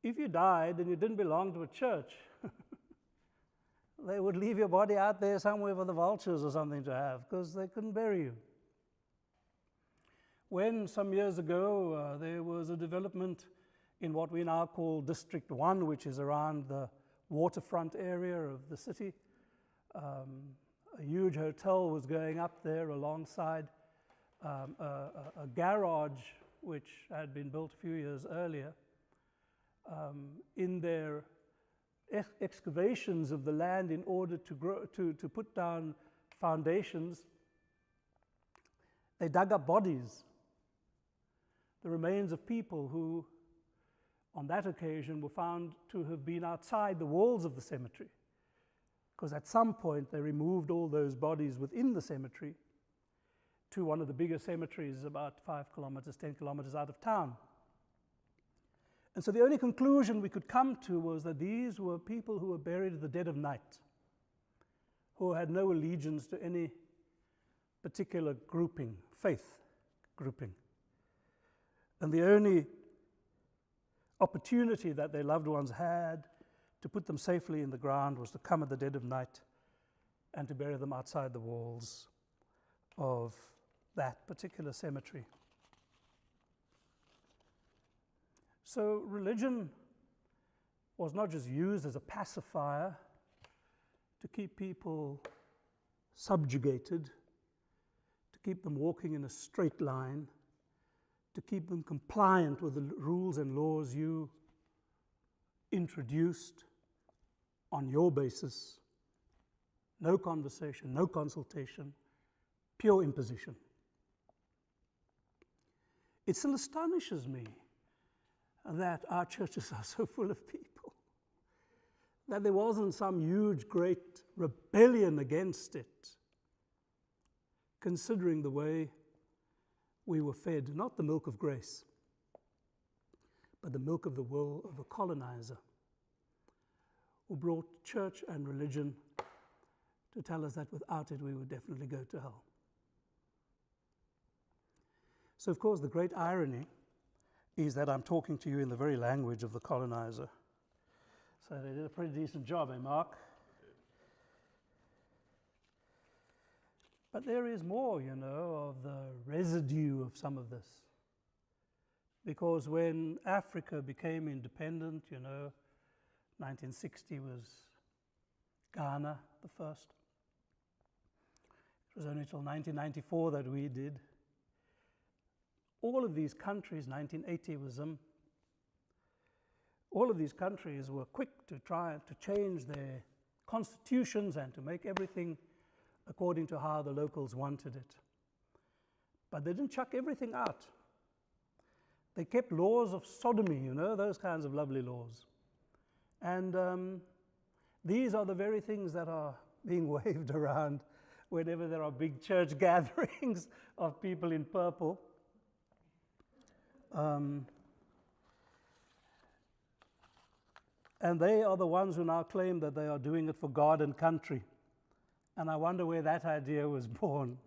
if you died and you didn't belong to a church, they would leave your body out there somewhere for the vultures or something to have, because they couldn't bury you. When some years ago there was a development in what we now call District 1, which is around the waterfront area of the city, a huge hotel was going up there alongside a garage which had been built a few years earlier. In their excavations of the land in order to put down foundations, they dug up bodies, the remains of people who on that occasion were found to have been outside the walls of the cemetery, because at some point they removed all those bodies within the cemetery to one of the bigger cemeteries about 5 kilometers, 10 kilometers out of town. And so the only conclusion we could come to was that these were people who were buried at the dead of night, who had no allegiance to any particular grouping, faith grouping. And the only opportunity that their loved ones had to put them safely in the ground was to come at the dead of night and to bury them outside the walls of that particular cemetery. So religion was not just used as a pacifier to keep people subjugated, to keep them walking in a straight line, to keep them compliant with the rules and laws you introduced on your basis. No conversation, no consultation, pure imposition. It still astonishes me that our churches are so full of people, that there wasn't some huge, great rebellion against it, considering the way we were fed, not the milk of grace, but the milk of the will of a colonizer who brought church and religion to tell us that without it we would definitely go to hell. So, of course, the great irony is that I'm talking to you in the very language of the colonizer. So they did a pretty decent job, eh, Mark? But there is more, you know, of the residue of some of this. Because when Africa became independent, you know, 1960 was Ghana, the first. It was only until 1994 that we did. All of these countries, 1980 was them, all of these countries were quick to try to change their constitutions and to make everything according to how the locals wanted it. But they didn't chuck everything out. They kept laws of sodomy, you know, those kinds of lovely laws. And these are the very things that are being waved around whenever there are big church gatherings of people in purple. And they are the ones who now claim that they are doing it for God and country. And I wonder where that idea was born.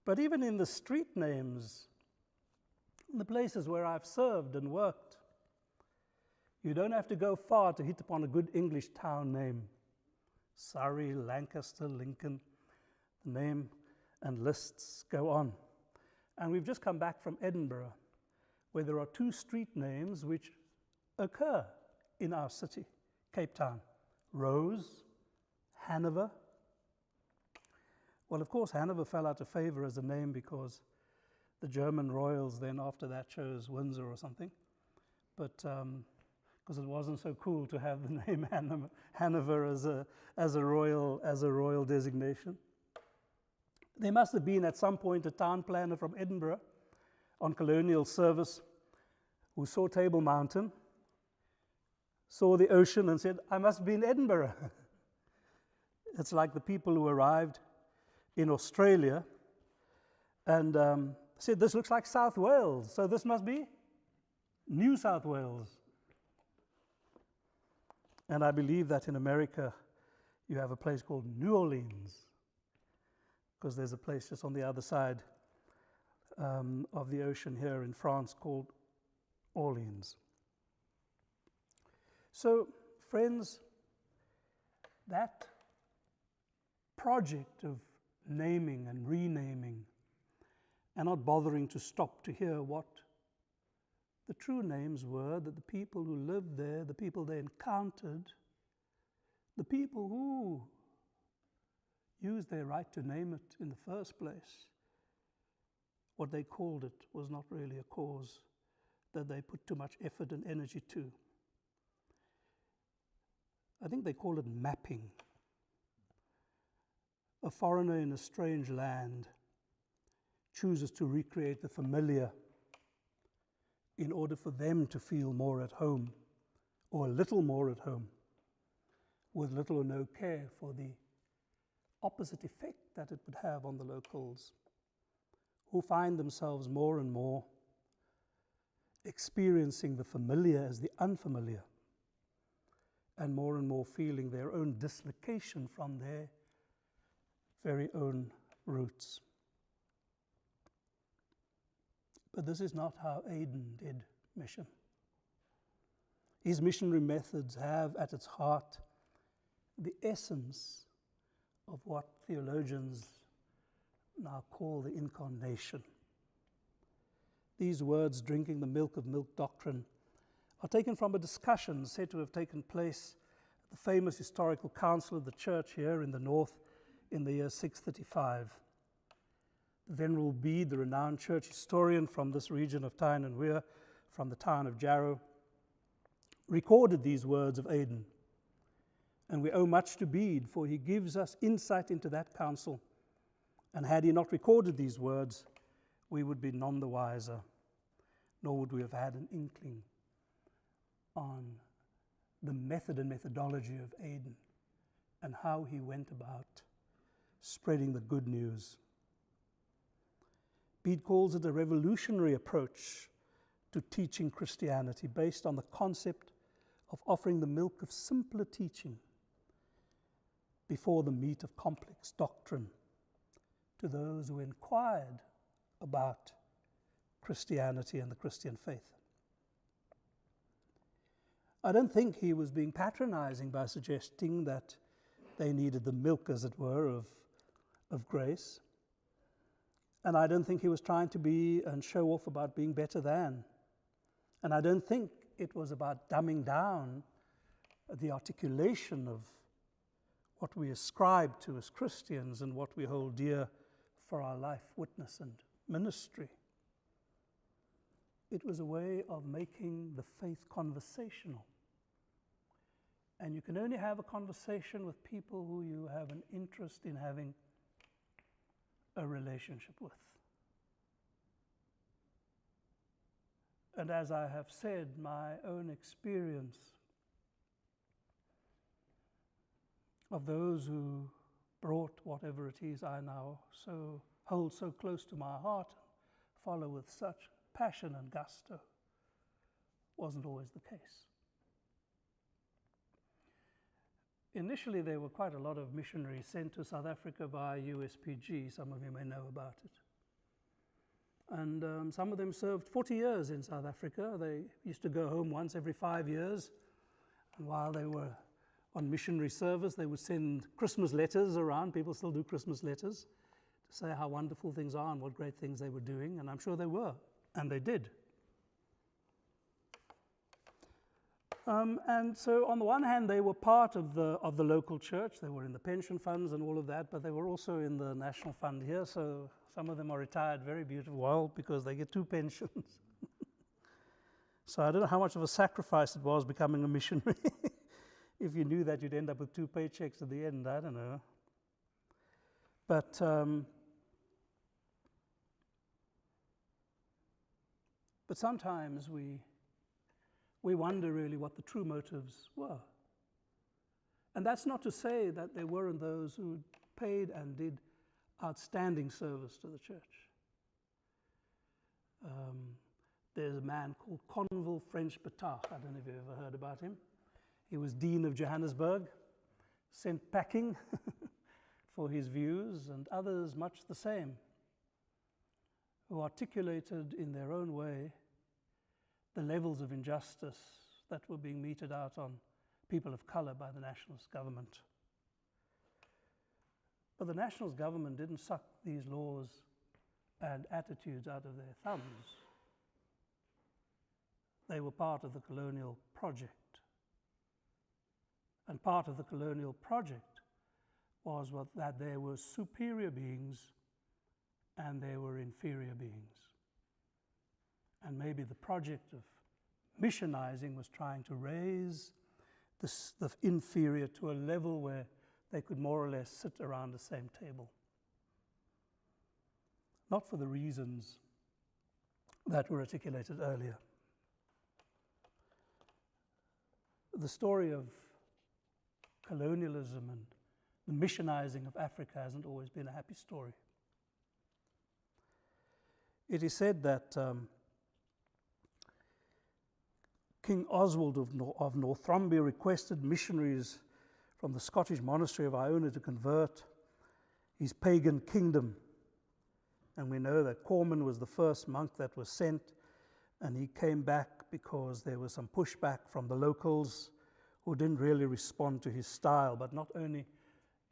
But even in the street names, in the places where I've served and worked, you don't have to go far to hit upon a good English town name. Surrey, Lancaster, Lincoln, the name and lists go on. And we've just come back from Edinburgh, where there are two street names which occur in our city, Cape Town. Rose, Hanover. Well, of course, Hanover fell out of favor as a name because the German royals then after that chose Windsor or something. But because it wasn't so cool to have the name Hanover as a royal designation. There must have been at some point a town planner from Edinburgh on colonial service who saw Table Mountain, saw the ocean and said, I must be in Edinburgh. It's like the people who arrived in Australia and said, this looks like South Wales, so this must be New South Wales. And I believe that in America you have a place called New Orleans, because there's a place just on the other side of the ocean here in France called Orleans. So, friends, that project of naming and renaming and not bothering to stop to hear what the true names were, that the people who lived there, the people they encountered, the people who used their right to name it in the first place, what they called it was not really a cause that they put too much effort and energy to. I think they call it mapping. A foreigner in a strange land chooses to recreate the familiar in order for them to feel more at home, or a little more at home, with little or no care for the opposite effect that it would have on the locals, who find themselves more and more experiencing the familiar as the unfamiliar, and more feeling their own dislocation from their very own roots. But this is not how Aidan did mission. His missionary methods have at its heart the essence of what theologians now call the Incarnation. These words, drinking the milk of milk doctrine, are taken from a discussion said to have taken place at the famous historical council of the church here in the north in the year 635. The Venerable Bede, the renowned church historian from this region of Tyne and Wear, from the town of Jarrow, recorded these words of Aidan. And we owe much to Bede, for he gives us insight into that council. And had he not recorded these words, we would be none the wiser, nor would we have had an inkling on the method and methodology of Aidan and how he went about spreading the good news. Bede calls it a revolutionary approach to teaching Christianity based on the concept of offering the milk of simpler teaching before the meat of complex doctrine to those who inquired about Christianity and the Christian faith. I don't think he was being patronizing by suggesting that they needed the milk, as it were, of grace. And I don't think he was trying to be and show off about being better than. And I don't think it was about dumbing down the articulation of what we ascribe to as Christians and what we hold dear for our life, witness, and ministry. It was a way of making the faith conversational. And you can only have a conversation with people who you have an interest in having a relationship with. And as I have said, my own experience of those who brought whatever it is I now hold so close to my heart, follow with such passion and gusto, wasn't always the case. Initially, there were quite a lot of missionaries sent to South Africa by USPG. Some of you may know about it. And some of them served 40 years in South Africa. They used to go home once every 5 years. And while they were on missionary service, they would send Christmas letters around. People still do Christmas letters to say how wonderful things are and what great things they were doing. And I'm sure they were, and they did. And so on the one hand, they were part of the local church. They were in the pension funds and all of that, but they were also in the national fund here. So some of them are retired very beautiful, well, because they get 2 pensions. So I don't know how much of a sacrifice it was becoming a missionary. If you knew that, you'd end up with 2 paychecks at the end. I don't know. But sometimes we wonder really what the true motives were. And that's not to say that there weren't those who paid and did outstanding service to the church. There's a man called Conville French Betach. I don't know if you've ever heard about him. He was Dean of Johannesburg, sent packing for his views, and others much the same, who articulated in their own way the levels of injustice that were being meted out on people of color by the nationalist government. But the nationalist government didn't suck these laws and attitudes out of their thumbs. They were part of the colonial project. And part of the colonial project was that there were superior beings and there were inferior beings. And maybe the project of missionizing was trying to raise the inferior to a level where they could more or less sit around the same table. Not for the reasons that were articulated earlier. The story of colonialism and the missionizing of Africa hasn't always been a happy story. It is said that King Oswald of Northumbria requested missionaries from the Scottish monastery of Iona to convert his pagan kingdom. And we know that Corman was the first monk that was sent, and he came back because there was some pushback from the locals who didn't really respond to his style. But not only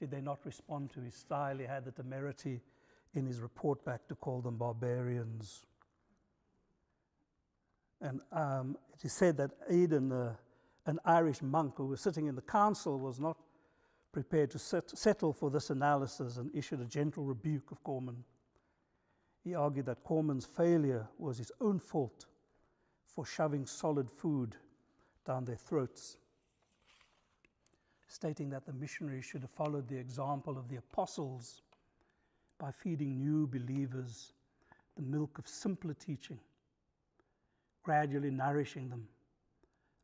did they not respond to his style, he had the temerity in his report back to call them barbarians. And it is said that Aidan, an Irish monk who was sitting in the council, was not prepared to settle for this analysis and issued a gentle rebuke of Corman. He argued that Corman's failure was his own fault for shoving solid food down their throats, stating that the missionaries should have followed the example of the apostles by feeding new believers the milk of simpler teaching, gradually nourishing them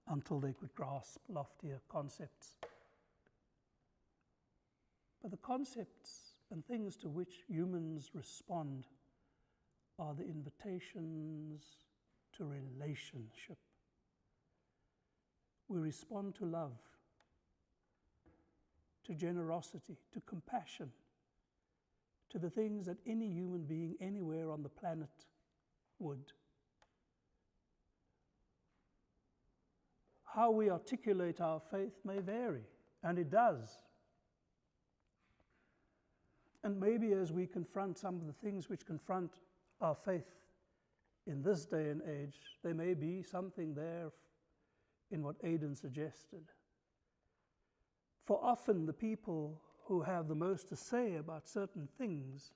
until they could grasp loftier concepts. But the concepts and things to which humans respond are the invitations to relationship. We respond to love, to generosity, to compassion, to the things that any human being anywhere on the planet would. How we articulate our faith may vary, and it does. And maybe as we confront some of the things which confront our faith in this day and age, there may be something there in what Aidans suggested. For often the people who have the most to say about certain things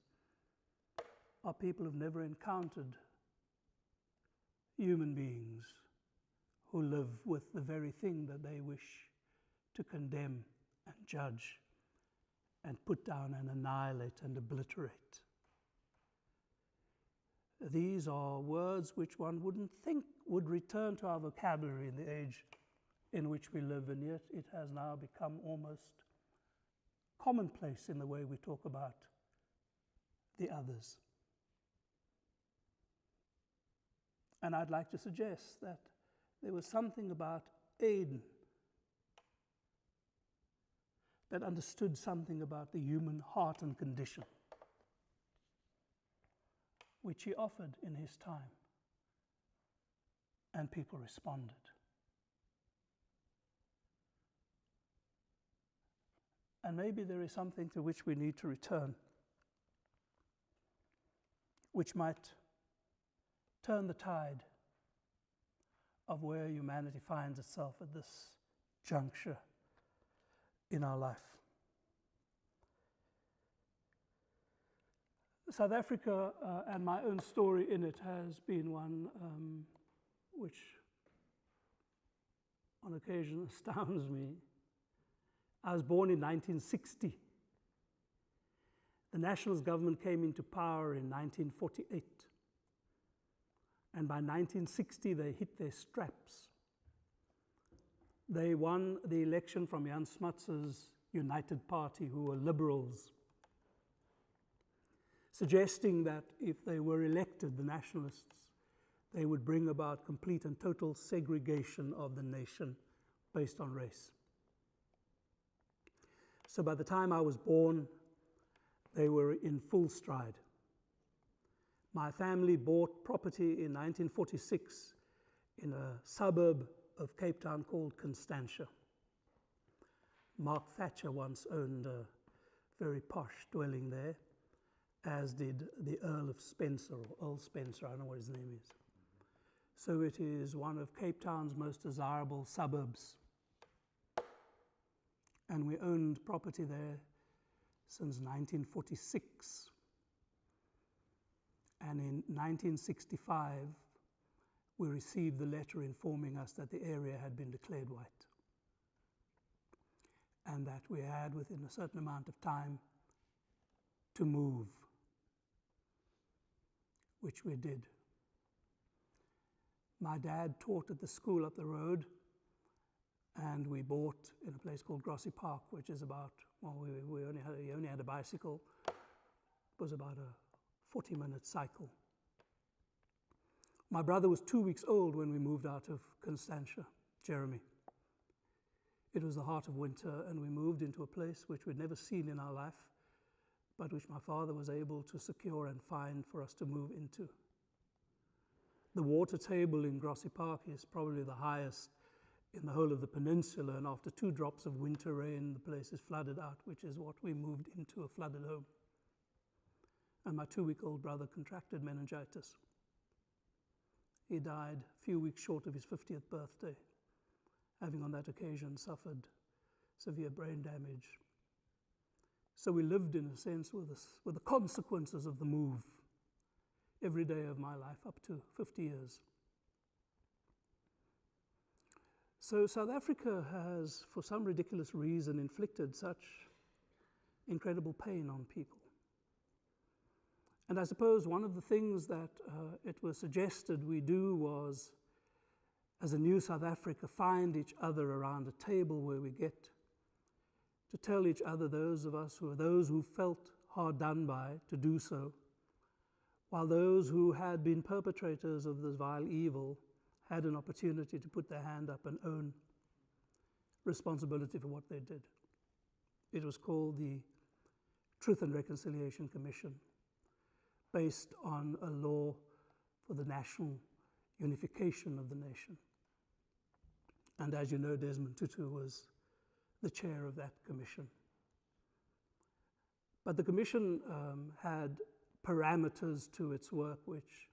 are people who've never encountered human beings who live with the very thing that they wish to condemn and judge and put down and annihilate and obliterate. These are words which one wouldn't think would return to our vocabulary in the age in which we live, and yet it has now become almost commonplace in the way we talk about the others. And I'd like to suggest that there was something about Aidan that understood something about the human heart and condition, which he offered in his time, and people responded. And maybe there is something to which we need to return, which might turn the tide of where humanity finds itself at this juncture in our life. South Africa and my own story in it has been one which on occasion astounds me. I was born in 1960. The Nationalist government came into power in 1948. And by 1960, they hit their straps. They won the election from Jan Smuts's United Party, who were liberals, suggesting that if they were elected, the nationalists, they would bring about complete and total segregation of the nation based on race. So by the time I was born, they were in full stride. My family bought property in 1946 in a suburb of Cape Town called Constantia. Mark Thatcher once owned a very posh dwelling there, as did the Earl of Spencer, or Earl Spencer, I don't know what his name is. So it is one of Cape Town's most desirable suburbs. And we owned property there since 1946. And in 1965, we received the letter informing us that the area had been declared white, and that we had, within a certain amount of time, to move, which we did. My dad taught at the school up the road, and we bought in a place called Grassy Park, which is about, well, he only had a bicycle. It was about a 40-minute cycle. My brother was 2 weeks old when we moved out of Constantia, Jeremy. It was the heart of winter, and we moved into a place which we'd never seen in our life, but which my father was able to secure and find for us to move into. The water table in Grassy Park is probably the highest in the whole of the peninsula, and after 2 drops of winter rain, the place is flooded out, which is what we moved into, a flooded home. and my 2-week-old brother contracted meningitis. He died a few weeks short of his 50th birthday, having on that occasion suffered severe brain damage. So we lived, in a sense, with the consequences of the move every day of my life up to 50 years. So South Africa has, for some ridiculous reason, inflicted such incredible pain on people. And I suppose one of the things that it was suggested we do was, as a new South Africa, find each other around a table where we get to tell each other, those of us who felt hard done by, to do so, while those who had been perpetrators of this vile evil had an opportunity to put their hand up and own responsibility for what they did. It was called the Truth and Reconciliation Commission, based on a law for the national unification of the nation. And as you know, Desmond Tutu was the chair of that commission. But the commission had parameters to its work which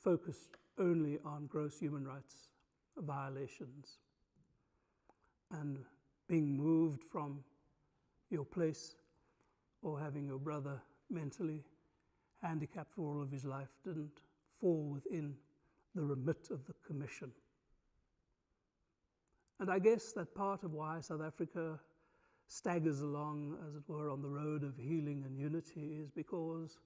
focused only on gross human rights violations. And being moved from your place or having your brother mentally handicapped for all of his life didn't fall within the remit of the commission. And I guess that part of why South Africa staggers along, as it were, on the road of healing and unity is because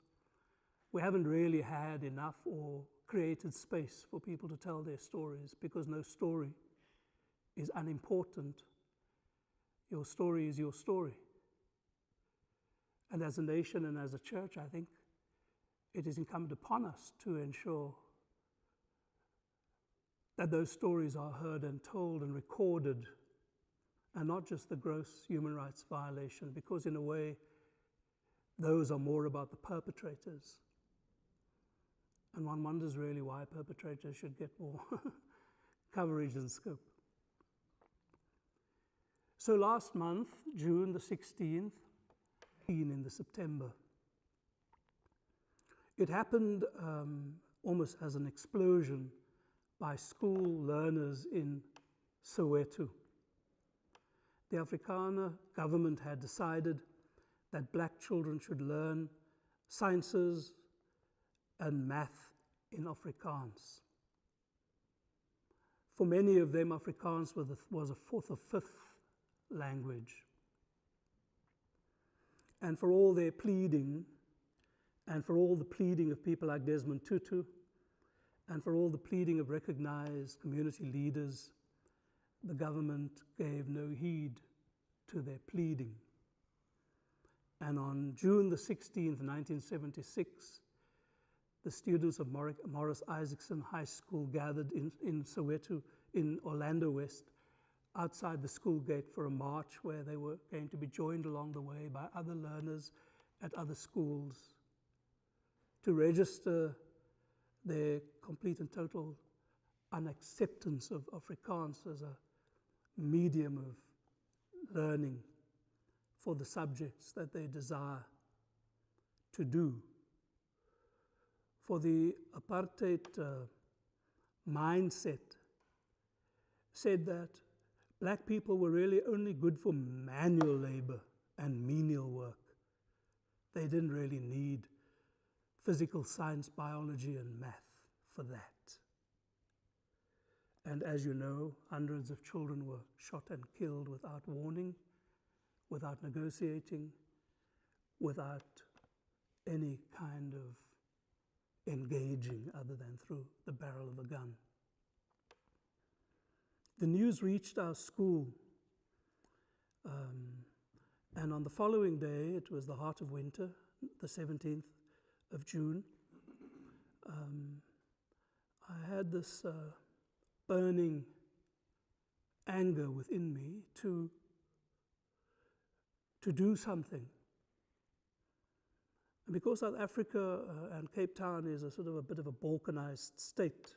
we haven't really had enough or created space for people to tell their stories, because no story is unimportant. Your story is your story. And as a nation and as a church, I think it is incumbent upon us to ensure that those stories are heard and told and recorded, and not just the gross human rights violation, because in a way, those are more about the perpetrators. And one wonders really why perpetrators should get more coverage and scope. So last month, June the 16th, in the September, it happened almost as an explosion by school learners in Soweto. The Afrikaner government had decided that black children should learn sciences and math in Afrikaans. For many of them, Afrikaans was a fourth or fifth language. And for all their pleading, and for all the pleading of people like Desmond Tutu, and for all the pleading of recognized community leaders, the government gave no heed to their pleading. And on June the 16th, 1976, the students of Morris Isaacson High School gathered in Soweto, in Orlando West, outside the school gate for a march where they were going to be joined along the way by other learners at other schools to register their complete and total unacceptance of Afrikaans as a medium of learning for the subjects that they desire to do. For the apartheid mindset said that black people were really only good for manual labor and menial work. They didn't really need physical science, biology, and math for that. And as you know, hundreds of children were shot and killed without warning, without negotiating, without any kind of engaging other than through the barrel of a gun. The news reached our school, and on the following day, it was the heart of winter, the 17th of June, I had this burning anger within me to do something. And because South Africa and Cape Town is a sort of a bit of a balkanized state,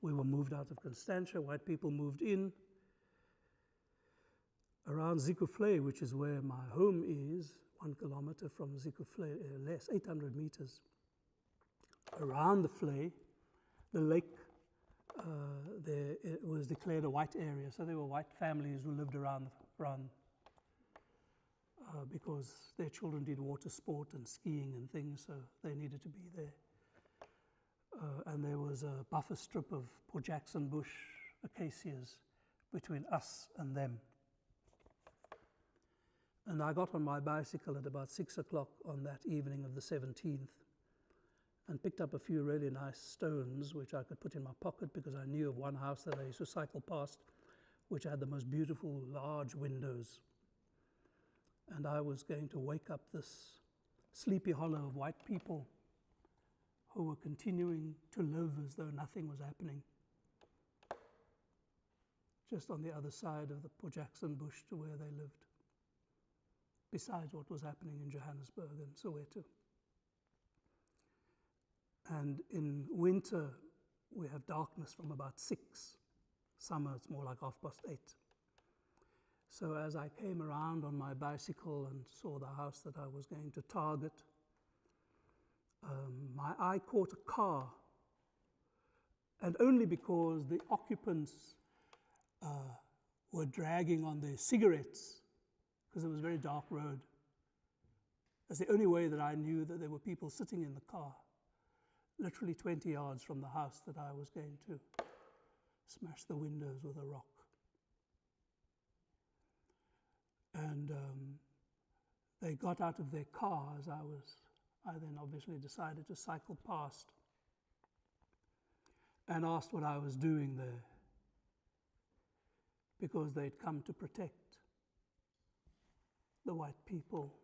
we were moved out of Constantia, white people moved in. Around Zeekoevlei, which is where my home is, 1 kilometer from Zikufle, less, 800 meters. Around the Vlei, the lake, there, it was declared a white area, so there were white families who lived around because their children did water sport and skiing and things, so they needed to be there. And there was a buffer strip of Port Jackson bush acacias between us and them. And I got on my bicycle at about 6 o'clock on that evening of the 17th and picked up a few really nice stones which I could put in my pocket, because I knew of one house that I used to cycle past which had the most beautiful large windows. And I was going to wake up this sleepy hollow of white people who were continuing to live as though nothing was happening, just on the other side of the Port Jackson bush to where they lived, besides what was happening in Johannesburg and Soweto. And in winter, we have darkness from about 6. Summer, it's more like 8:30. So as I came around on my bicycle and saw the house that I was going to target, my eye caught a car, and only because the occupants were dragging on their cigarettes, because it was a very dark road. That's the only way that I knew that there were people sitting in the car, literally 20 yards from the house that I was going to smash the windows with a rock. And they got out of their car as I then obviously decided to cycle past and asked what I was doing there, because they'd come to protect the white people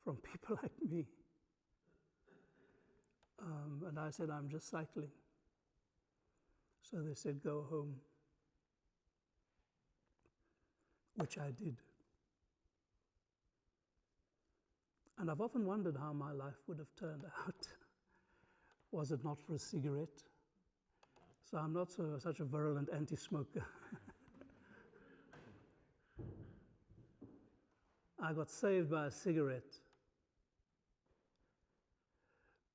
from people like me. And I said, I'm just cycling. So they said, go home, which I did. And I've often wondered how my life would have turned out was it not for a cigarette. So I'm not such a virulent anti-smoker. I got saved by a cigarette.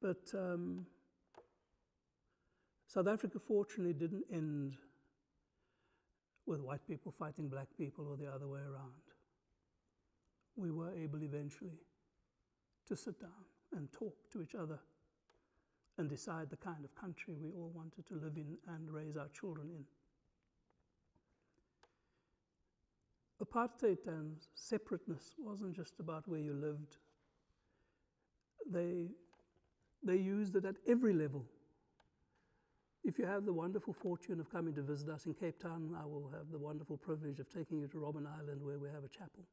But South Africa fortunately didn't end with white people fighting black people or the other way around. We were able eventually to sit down and talk to each other and decide the kind of country we all wanted to live in and raise our children in. Apartheid and separateness wasn't just about where you lived. They used it at every level. If you have the wonderful fortune of coming to visit us in Cape Town, I will have the wonderful privilege of taking you to Robben Island, where we have a chapel.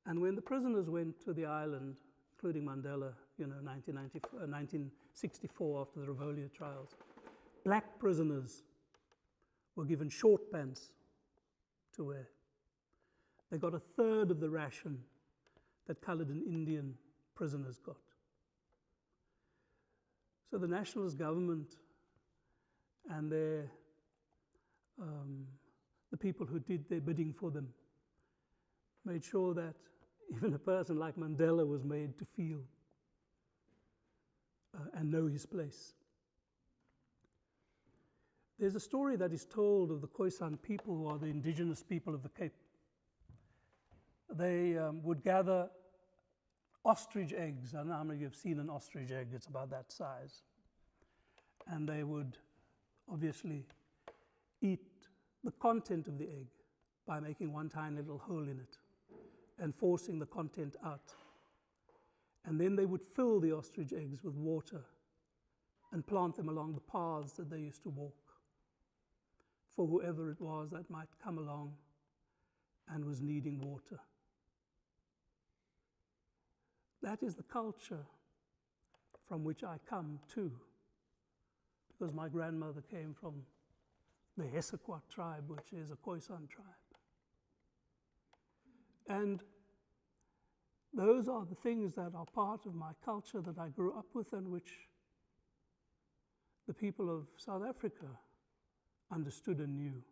And when the prisoners went to the island, including Mandela, 1964 after the Revolia trials, black prisoners were given short pants to wear. They got a third of the ration that colored and Indian prisoners got. So the nationalist government and the people who did their bidding for them made sure that even a person like Mandela was made to feel and know his place. There's a story that is told of the Khoisan people, who are the indigenous people of the Cape. They would gather ostrich eggs. I don't know how many of you have seen an ostrich egg. It's about that size. And they would obviously eat the content of the egg by making one tiny little hole in it and forcing the content out. And then they would fill the ostrich eggs with water and plant them along the paths that they used to walk for whoever it was that might come along and was needing water. That is the culture from which I come too, because my grandmother came from the Hessequat tribe, which is a Khoisan tribe. And those are the things that are part of my culture that I grew up with and which the people of South Africa understood and knew.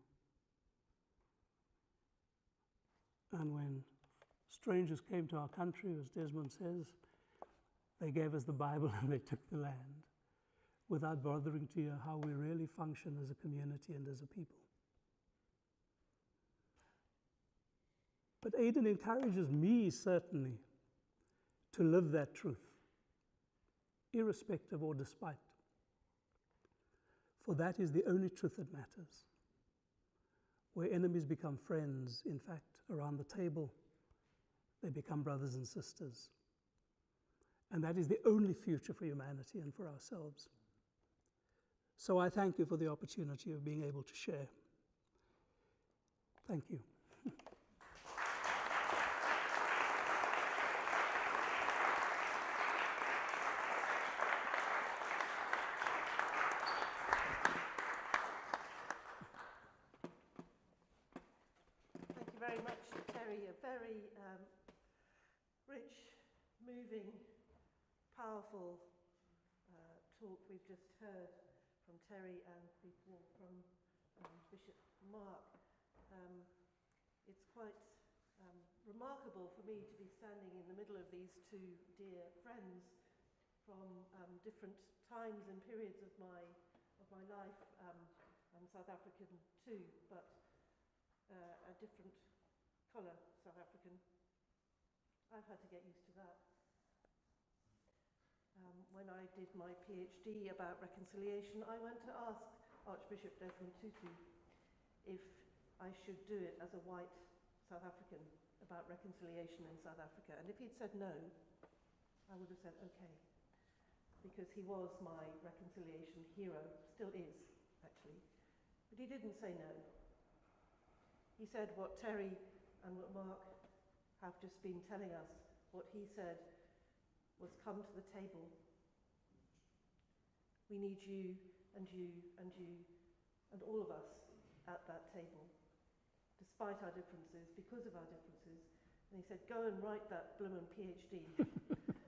And when strangers came to our country, as Desmond says. They gave us the Bible and they took the land without bothering to hear how we really function as a community and as a people. But Aidan encourages me, certainly, to live that truth, irrespective or despite. For that is the only truth that matters. Where enemies become friends, in fact, around the table, they become brothers and sisters. And that is the only future for humanity and for ourselves. So I thank you for the opportunity of being able to share. Thank you. Thank you very much, Terry. A very rich, moving, powerful talk we've just heard from Terry and before from Bishop Mark. It's quite remarkable for me to be standing in the middle of these two dear friends from different times and periods of my life. I'm South African too, but a different colour South African. I've had to get used to that. When I did my PhD about reconciliation, I went to ask Archbishop Desmond Tutu if I should do it as a white South African about reconciliation in South Africa. And if he'd said no, I would have said okay, because he was my reconciliation hero, still is, actually. But he didn't say no. He said what Terry and what Mark have just been telling us. What he said was, come to the table. We need you and you and you and all of us at that table, despite our differences, because of our differences. And he said, go and write that bloomin' PhD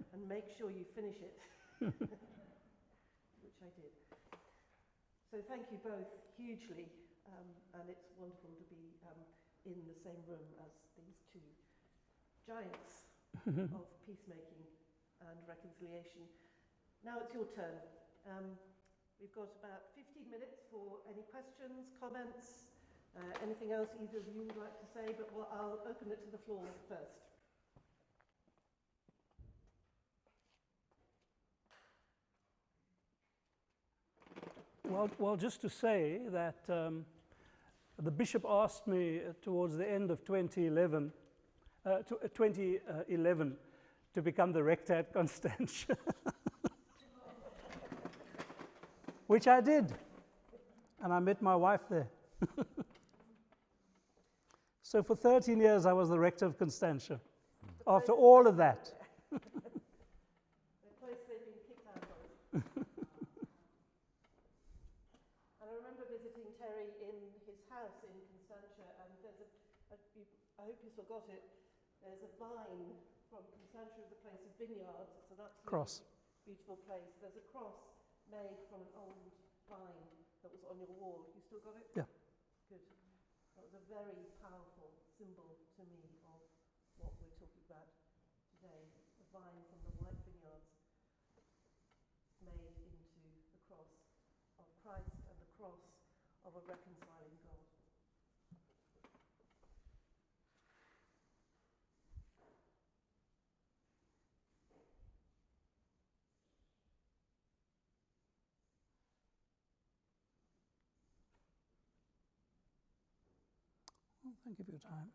and make sure you finish it, which I did. So thank you both hugely, and it's wonderful to be in the same room as these two giants of peacemaking and reconciliation. Now it's your turn. We've got about 15 minutes for any questions, comments, anything else either of you would like to say, but I'll open it to the floor first. Well, just to say that the bishop asked me towards the end of 2011 to become the rector at Constantia, which I did, and I met my wife there. So for 13 years I was the rector of Constantia, after all of that. The place they've been kicked out of. And I remember visiting Terry in his house in Constantia, and there's I hope you still got it, there's a vine from Constantia, the place of vineyards. It's an absolutely beautiful place. There's a cross made from an old vine that was on your wall. You still got it? Yeah. Good. That was a very powerful symbol to me of what we're talking about today. A vine from the white vineyards made into the cross of Christ and the cross of a reconciling God. Thank you for your time.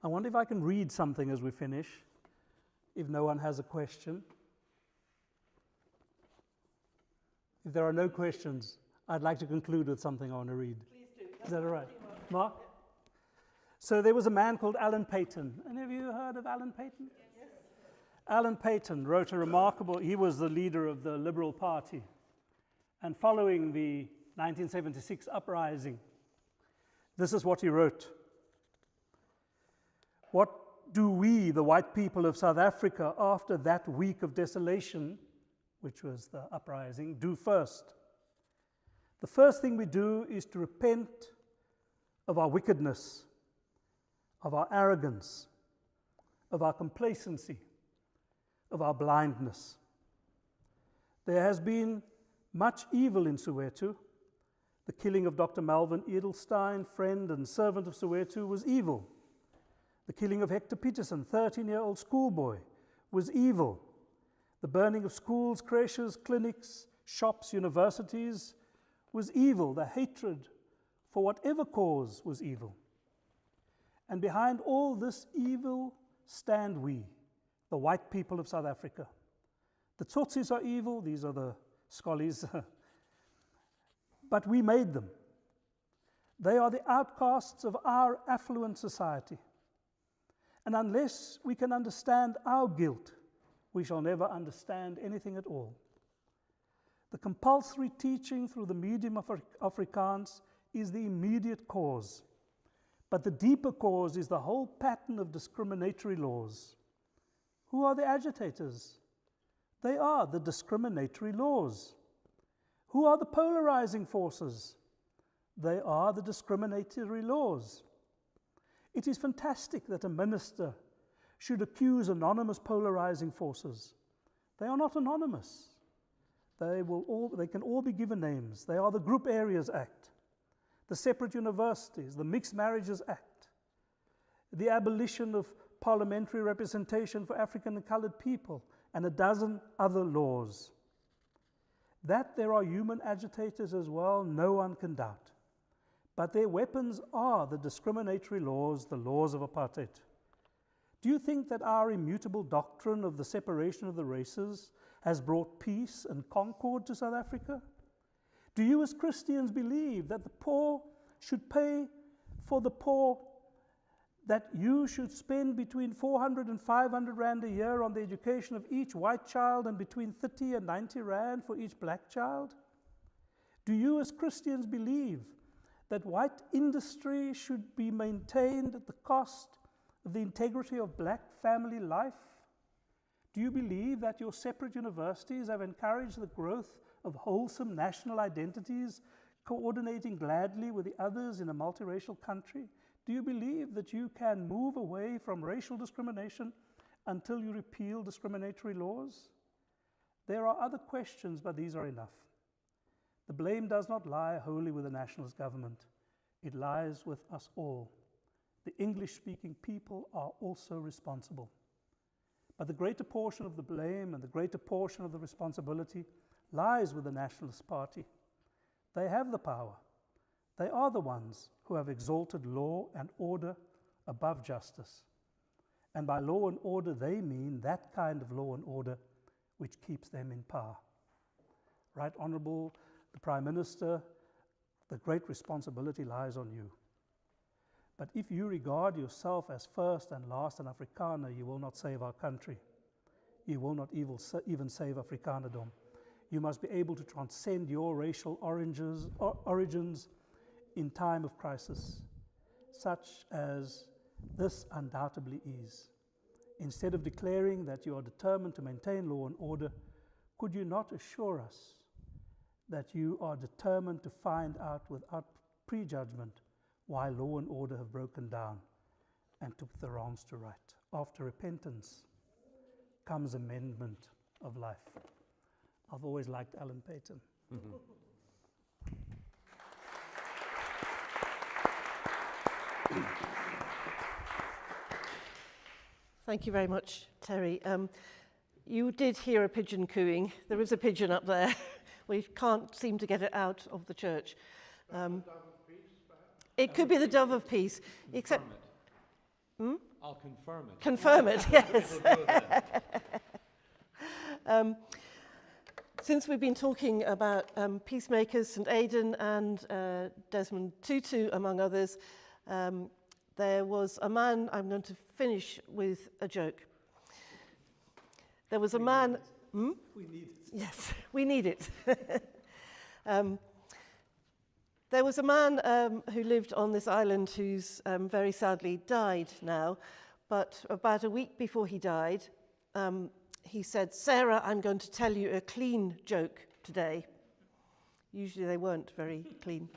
I wonder if I can read something as we finish, if no one has a question. If there are no questions, I'd like to conclude with something I want to read. Please do. Is that all right? Mark? So there was a man called Alan Paton. Any of you heard of Alan Paton? Yes. Alan Paton wrote a remarkable, he was the leader of the Liberal Party. And following the 1976 uprising, this is what he wrote. What do we, the white people of South Africa, after that week of desolation, which was the uprising, do first? The first thing we do is to repent of our wickedness, of our arrogance, of our complacency, of our blindness. There has been much evil in Soweto. The killing of Dr. Melvin Edelstein, friend and servant of Soweto, was evil. The killing of Hector Peterson, 13-year-old schoolboy, was evil. The burning of schools, creches, clinics, shops, universities was evil. The hatred for whatever cause was evil. And behind all this evil stand we, the white people of South Africa. The Tutsis are evil, these are the Scollies, but we made them. They are the outcasts of our affluent society. And unless we can understand our guilt, we shall never understand anything at all. The compulsory teaching through the medium of Afrikaans is the immediate cause, but the deeper cause is the whole pattern of discriminatory laws. Who are the agitators? They are the discriminatory laws. Who are the polarizing forces? They are the discriminatory laws. It is fantastic that a minister should accuse anonymous polarizing forces. They are not anonymous. They can all be given names. They are the Group Areas Act, the Separate Universities, the Mixed Marriages Act, the abolition of parliamentary representation for African and colored people, and a dozen other laws. That there are human agitators as well, no one can doubt. But their weapons are the discriminatory laws, the laws of apartheid. Do you think that our immutable doctrine of the separation of the races has brought peace and concord to South Africa? Do you as Christians believe that the poor should pay for the poor, that you should spend between 400 and 500 rand a year on the education of each white child and between 30 and 90 rand for each black child? Do you as Christians believe that white industry should be maintained at the cost of the integrity of black family life? Do you believe that your separate universities have encouraged the growth of wholesome national identities, coordinating gladly with the others in a multiracial country? Do you believe that you can move away from racial discrimination until you repeal discriminatory laws? There are other questions, but these are enough. The blame does not lie wholly with the nationalist government. It lies with us all. The English-speaking people are also responsible. But the greater portion of the blame and the greater portion of the responsibility lies with the Nationalist Party. They have the power. They are the ones who have exalted law and order above justice. And by law and order, they mean that kind of law and order which keeps them in power. Right Honourable the Prime Minister, the great responsibility lies on you. But if you regard yourself as first and last an Afrikaner, you will not save our country. You will not even save Afrikanerdom. You must be able to transcend your racial origins in time of crisis, such as this undoubtedly is. Instead of declaring that you are determined to maintain law and order, could you not assure us that you are determined to find out without prejudgment why law and order have broken down and to put the wrongs to right? After repentance comes amendment of life. I've always liked Alan Paton. Thank you very much, Terry. You did hear a pigeon cooing. There is a pigeon up there. We can't seem to get it out of the church. It could be the dove of peace, except... I'll confirm it. Confirm it, yes. Since we've been talking about peacemakers, St. Aidan and Desmond Tutu, among others, there was a man, I'm going to finish with a joke. There was a man... We need it. Yes, we need it. There was a man who lived on this island who's very sadly died now, but about a week before he died, he said, "Sarah, I'm going to tell you a clean joke today." Usually they weren't very clean.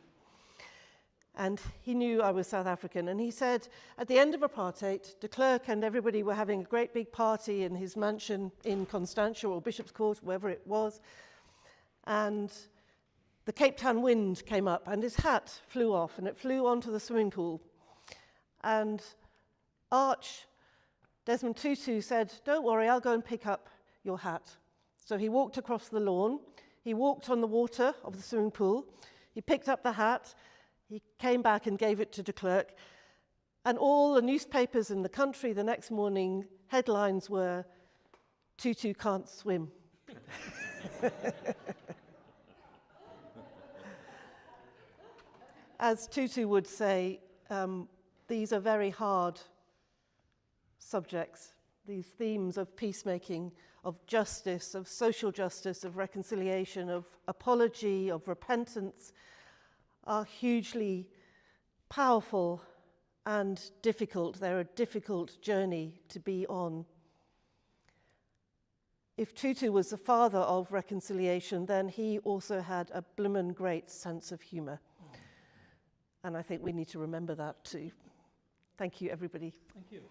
And he knew I was South African. And he said, at the end of apartheid, de Klerk and everybody were having a great big party in his mansion in Constantia or Bishop's Court, wherever it was. And the Cape Town wind came up and his hat flew off and it flew onto the swimming pool. And Arch Desmond Tutu said, don't worry, I'll go and pick up your hat. So he walked across the lawn. He walked on the water of the swimming pool. He picked up the hat. He came back and gave it to de Klerk. And all the newspapers in the country the next morning, headlines were, Tutu can't swim. As Tutu would say, these are very hard subjects, these themes of peacemaking, of justice, of social justice, of reconciliation, of apology, of repentance, are hugely powerful and difficult. They're a difficult journey to be on. If Tutu was the father of reconciliation, then he also had a bloomin' great sense of humour. And I think we need to remember that too. Thank you, everybody. Thank you.